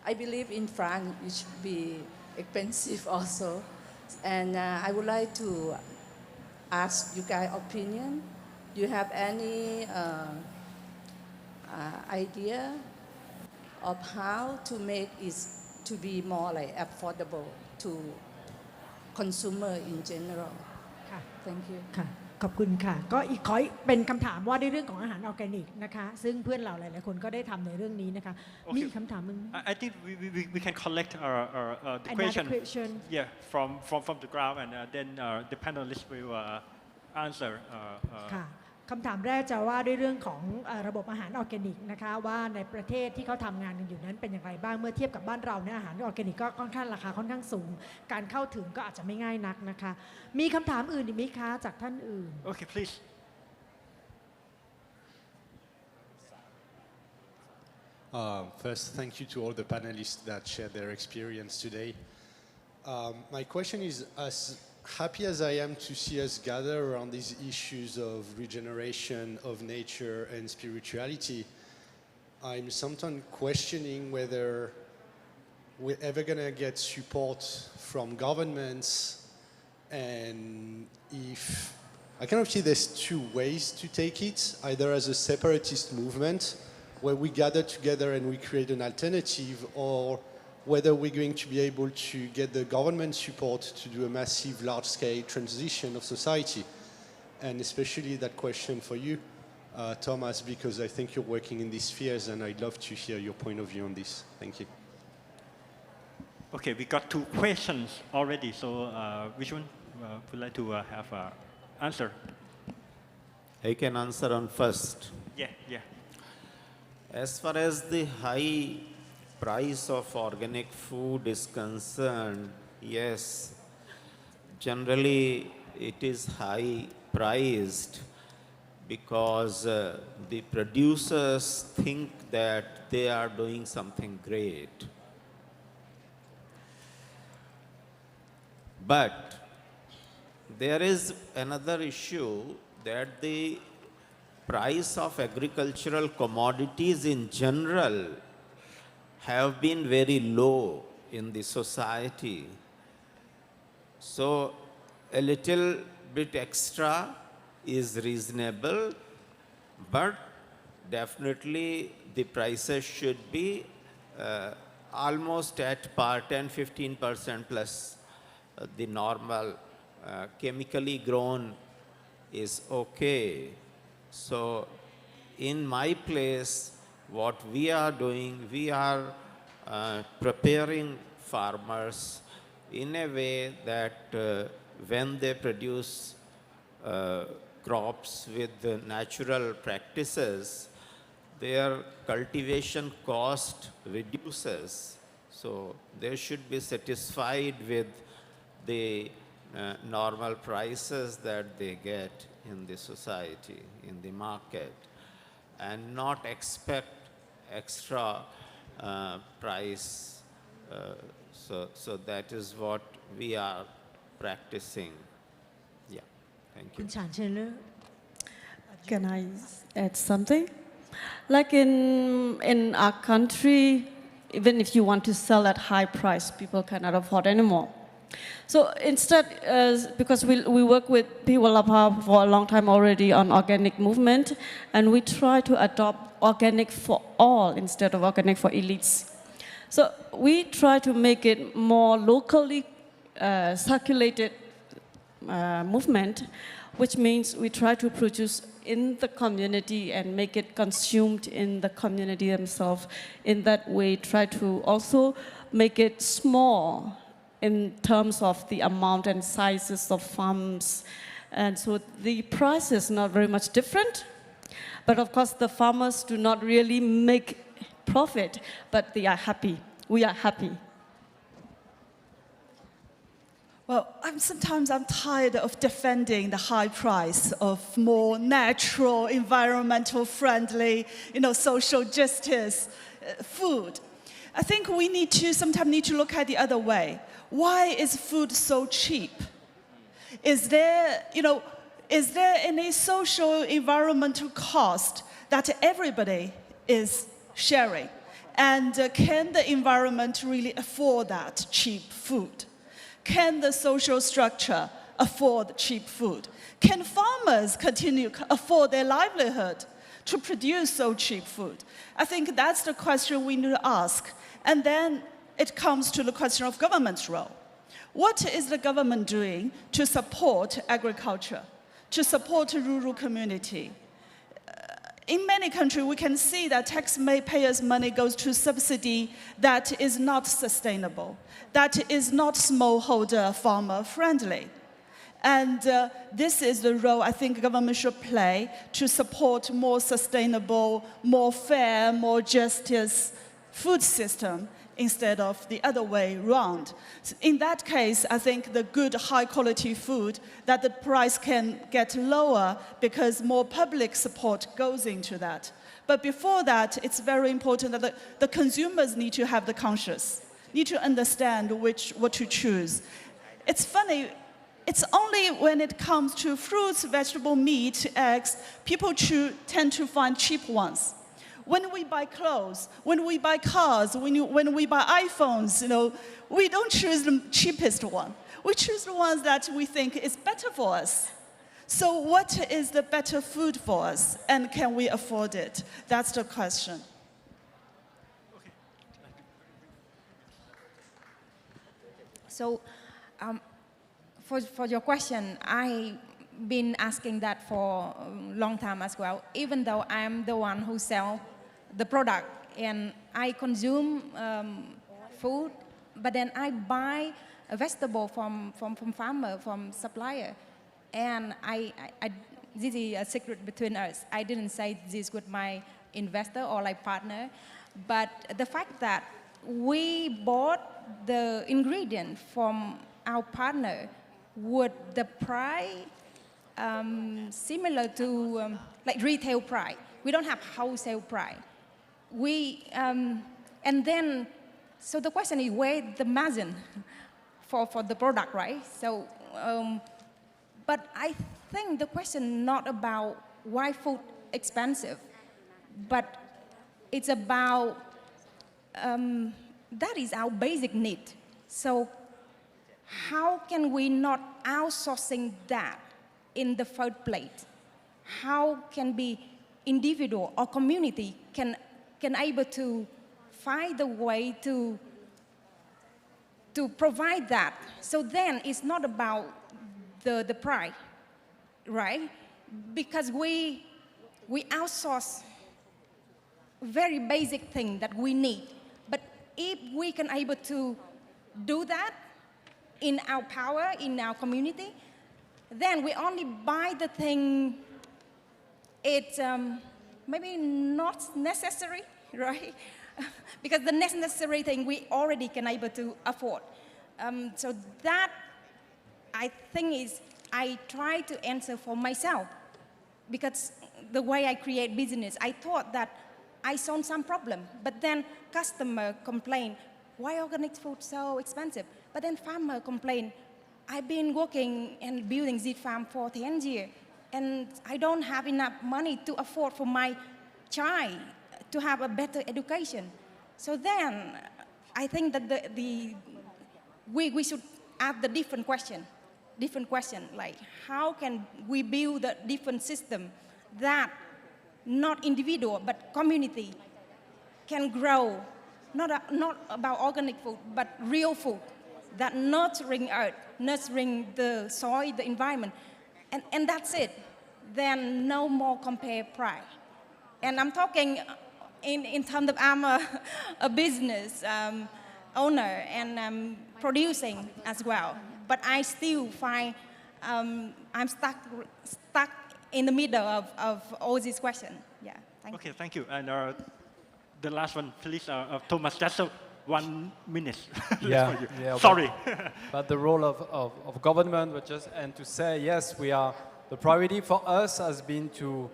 I believe in France it should be expensive also, and I would like to ask you guys opinion. Do you have any idea of how to make it to be more like affordable to consumer in general? Thank you. ค่ะขอบคุณค่ะก็อีกขอเป็นคำถามว่าในเรื่องของอาหารออร์แกนิกนะคะซึ่งเพื่อนเราหลายๆคนก็ได้ทำในเรื่องนี้นะคะมีคำถามนึง I think we can collect the question. Yeah, from the ground, and then the panelists will answer. ค่ะคำถามแรกจะว่าด้วยเรื่องของระบบอาหารออร์แกนิกนะคะว่าในประเทศที่เขาทำงานกันอยู่นั้นเป็นอย่างไรบ้างเมื่อเทียบกับบ้านเราเนี่ยอาหารออร์แกนิกก็ค่อนข้างราคาค่อนข้างสูงการเข้าถึงก็อาจจะไม่ง่ายนักนะคะมีคำถามอื่นอีกไหมคะจากท่านอื่น Okay, please. First, thank you to all the panelists that shared their experience today. My question is, as happy as I am to see us gather around these issues of regeneration of nature and spirituality, I'm sometimes questioning whether we're ever going to get support from governments, and if I kind of see there's two ways to take it, either as a separatist movement where we gather together and we create an alternative, or whether we're going to be able to get the government support to do a massive, large-scale transition of society. And especially that question for you, Thomas, because I think you're working in these spheres, and I'd love to hear your point of view on this. Thank you. Okay, we got two questions already, so which one would like to have an answer? I can answer on first. Yeah. As far as the high price of organic food is concerned, yes, generally it is high priced because the producers think that they are doing something great. But there is another issue that the price of agricultural commodities in general have been very low in the society. So a little bit extra is reasonable, but definitely the prices should be almost at par, 10-15% plus the normal chemically grown is okay. So in my place, what we are doing, we are preparing farmers in a way that when they produce crops with the natural practices, their cultivation cost reduces. So they should be satisfied with the normal prices that they get in the society, in the market, and not expect extra price. So that is what we are practicing. Yeah, thank คุ you. ณฉานเชิญเลย Can I add something? Like in our country, even if you want to sell at high price, people cannot afford anymore. So instead, because we work with people for a long time already on organic movement, and we try to adopt organic for all instead of organic for elites. So we try to make it more locally circulated movement, which means we try to produce in the community and make it consumed in the community themselves. In that way, try to also make it small in terms of the amount and sizes of farms. And so the price is not very much different. But of course, the farmers do not really make profit, but they are happy. We are happy. Well, sometimes I'm tired of defending the high price of more natural, environmental friendly, social justice food. I think we sometimes need to look at the other way. Why is food so cheap? Is there any social, environmental cost that everybody is sharing? And can the environment really afford that cheap food? Can the social structure afford cheap food? Can farmers continue to afford their livelihood to produce so cheap food? I think that's the question we need to ask. And then it comes to the question of government's role. What is the government doing to support agriculture, to support the rural community? In many countries, we can see that taxpayers' money goes to subsidy that is not sustainable, that is not smallholder farmer friendly. And this is the role I think government should play to support more sustainable, more fair, more justice food system instead of the other way around. In that case, I think the good high-quality food, that the price can get lower because more public support goes into that. But before that, it's very important that the consumers need to have the conscience, need to understand what to choose. It's funny, it's only when it comes to fruits, vegetable, meat, eggs, people tend to find cheap ones. When we buy clothes, when we buy cars, when we buy iPhones, we don't choose the cheapest one. We choose the ones that we think is better for us. So what is the better food for us, and can we afford it? That's the question. So, for your question, I've been asking that for a long time as well, even though I'm the one who sells the product and I consume food, but then I buy a vegetable from farmer, from supplier, and this is a secret between us. I didn't say this with my investor or like partner, but the fact that we bought the ingredient from our partner, would the price similar to like retail price? We don't have wholesale price. And then, so the question is where the margin for the product, right? So, but I think the question not about why food expensive, but it's about that is our basic need. So how can we not outsourcing that in the first place? How can be individual or community can able to find a way to provide that? So then it's not about the price, right? Because we outsource very basic thing that we need. But if we can able to do that in our power, in our community, then we only buy the thing it's maybe not necessary, right? Because the necessary thing we already can able to afford. So that I think is I try to answer for myself, because the way I create business, I thought that I solved some problem, but then customer complain, why organic food so expensive? But then farmer complain, I've been working and building this farm for 10 years, and I don't have enough money to afford for my child to have a better education. So then I think that we should ask the different question, like how can we build a different system that not individual but community can grow, not about organic food but real food that nurturing earth, nurturing the soil, the environment, and that's it. Then no more compare price. And I'm talking in terms of I'm a business owner and I'm producing as well, but I still find I'm stuck in the middle of all these questions. Yeah, thank you. Okay, thank you. And the last one, please, Thomas, just 1 minute. Yeah, Sorry. But the role of government, and to say, yes, the priority for us has been to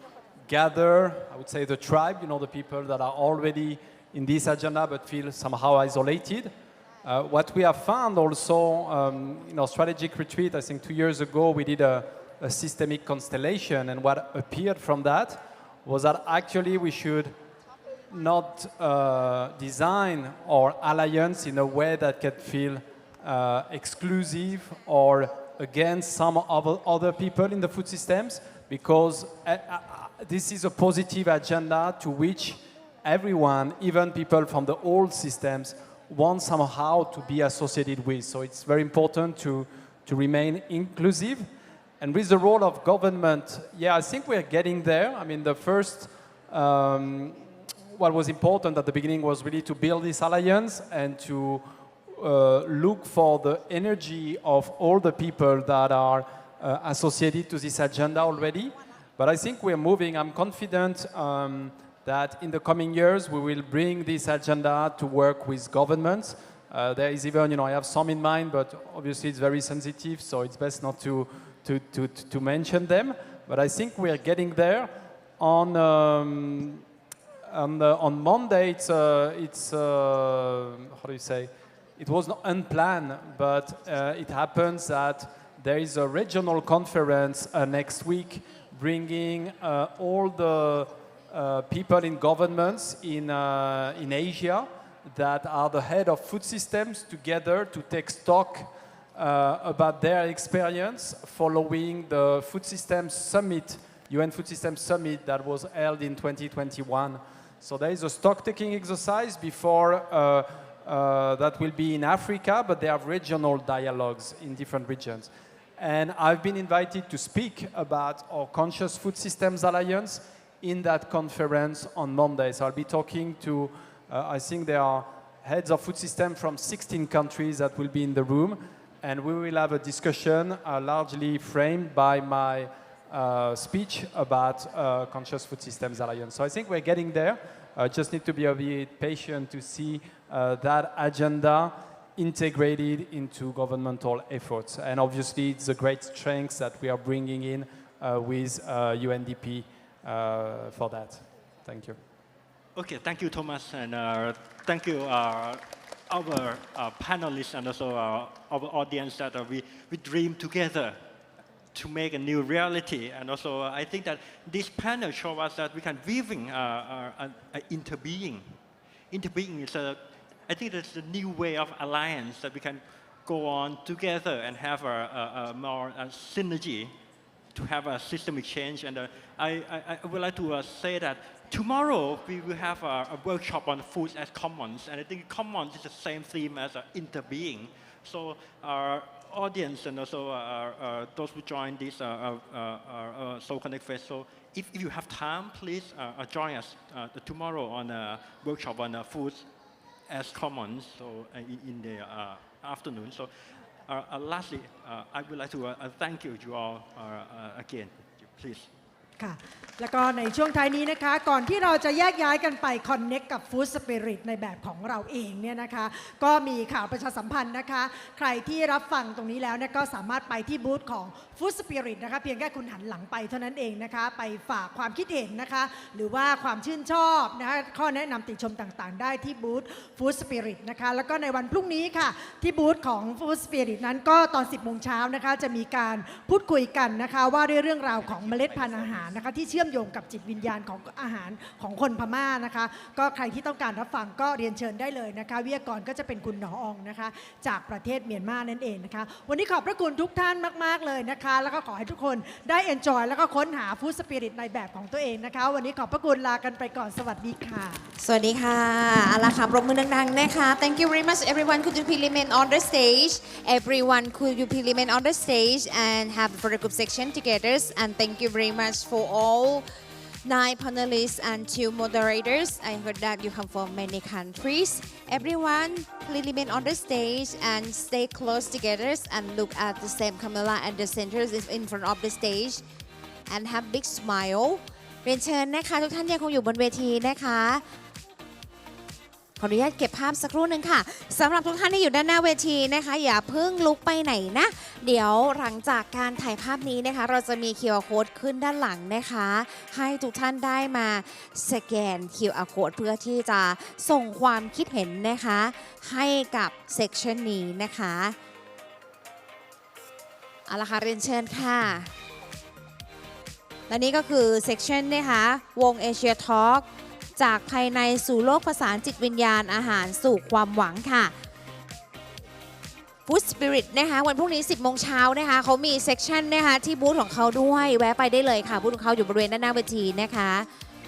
gather, I would say, the tribe, the people that are already in this agenda but feel somehow isolated. What we have found also in our strategic retreat, I think 2 years ago, we did a systemic constellation, and what appeared from that was that actually we should not design our alliance in a way that can feel exclusive or against some other people in the food systems, because this is a positive agenda to which everyone, even people from the old systems, want somehow to be associated with. So it's very important to remain inclusive. And with the role of government, yeah, I think we're getting there. I mean, the first, what was important at the beginning was really to build this alliance and to look for the energy of all the people that are associated to this agenda already. But I think we're moving. I'm confident that in the coming years we will bring this agenda to work with governments. There is even, I have some in mind, but obviously it's very sensitive, so it's best not to mention them. But I think we are getting there. On Monday, it's how do you say? It was not unplanned, but it happens that there is a regional conference next week, bringing all the people in governments in Asia that are the head of food systems together to take stock about their experience following the Food Systems Summit, UN Food Systems Summit that was held in 2021. So there is a stock-taking exercise before that will be in Africa, but they have regional dialogues in different regions. And I've been invited to speak about our Conscious Food Systems Alliance in that conference on Monday. So I'll be talking to, I think there are heads of food systems from 16 countries that will be in the room. And we will have a discussion largely framed by my speech about Conscious Food Systems Alliance. So I think we're getting there. Just need to be a bit patient to see that agenda integrated into governmental efforts. And obviously, it's a great strength that we are bringing in with UNDP for that. Thank you. Okay, thank you, Thomas, and thank you, our panelists and also our audience that we dream together to make a new reality. And also, I think that this panel shows us that we can weaving interbeing. Interbeing is I think that's a new way of alliance that we can go on together and have a more synergy to have a systemic change. And I would like to say that tomorrow we will have a workshop on food as commons, and I think commons is the same theme as interbeing. So our audience and also those who join this Soul Connect Fest. So if you have time, please join us tomorrow on a workshop on food as commons. So in the afternoon. So lastly, I would like to thank you all again. Please. ค่ะแล้วก็ในช่วงท้ายนี้นะคะก่อนที่เราจะแยกย้ายกันไปคอนเน็กกับฟู้ดสปิริตในแบบของเราเองเนี่ยนะคะก็มีข่าวประชาสัมพันธ์นะคะใครที่รับฟังตรงนี้แล้วเนี่ยก็สามารถไปที่บูธของฟู้ดสปิริตนะคะเพียงแค่คุณหันหลังไปเท่านั้นเองนะคะไปฝากความคิดเห็นนะคะหรือว่าความชื่นชอบนะคะข้อแนะนำติชมต่างๆได้ที่บูธฟู้ดสปิริตนะคะแล้วก็ในวันพรุ่งนี้ค่ะที่บูธของฟู้ดสปิริตนั้นก็ตอน 10 โมงเช้านะคะจะมีการพูดคุยกันนะคะว่าเรื่องราวของเมล็ดพันธุ์อาหารนะคะที่เชื่อมโยงกับจิตวิญญาณของอาหารของคนพม่านะคะก็ใครที่ต้องการรับฟังก็เรียนเชิญได้เลยนะคะวิทยากรก็จะเป็นคุณหนอองนะคะจากประเทศเมียนมานั่นเองนะคะวันนี้ขอบพระคุณทุกท่านมากๆเลยนะคะแล้วก็ขอให้ทุกคนได้เอนจอยแล้วก็ค้นหาฟู้ดสปิริตในแบบของตัวเองนะคะวันนี้ขอบพระคุณลากันไปก่อนสวัสดีค่ะสวัสดีค่ะเอาล่ะค่ะปรบมือดังๆนะคะ Thank you very much everyone could you please remain on the stage everyone could you please remain on the stage and have a very good section together and thank you very much for all 9 panelists and 2 moderators. I heard that you come from many countries. Everyone, please remain on the stage and stay close together and look at the same camera and the center is in front of the stage and have big smile. เรียนเชิญนะคะทุกท่านยังคงอยู่บนเวทีนะคะขออนุญาตเก็บภาพสักครู่หนึ่งค่ะสำหรับทุกท่านที่อยู่ด้านหน้าเวทีนะคะอย่าเพิ่งลุกไปไหนนะเดี๋ยวหลังจากการถ่ายภาพนี้นะคะเราจะมี QR code ขึ้นด้านหลังนะคะให้ทุกท่านได้มาสแกน QR code เพื่อที่จะส่งความคิดเห็นนะคะให้กับเซกชันนี้นะคะเอาล่ะค่ะเรียนเชิญค่ะและนี่ก็คือเซกชันนะคะวงเอเชียทอล์กจากภายในสู่โลกผสานจิตวิญญาณอาหารสู่ความหวังค่ะ Food Spirit นะคะวันพรุ่งนี้ 10 โมงเช้านะคะเขามีเซกชันนะคะที่บูธของเขาด้วยแวะไปได้เลยค่ะบูธของเขาอยู่บริเวณด้านหน้าเวทีนะคะ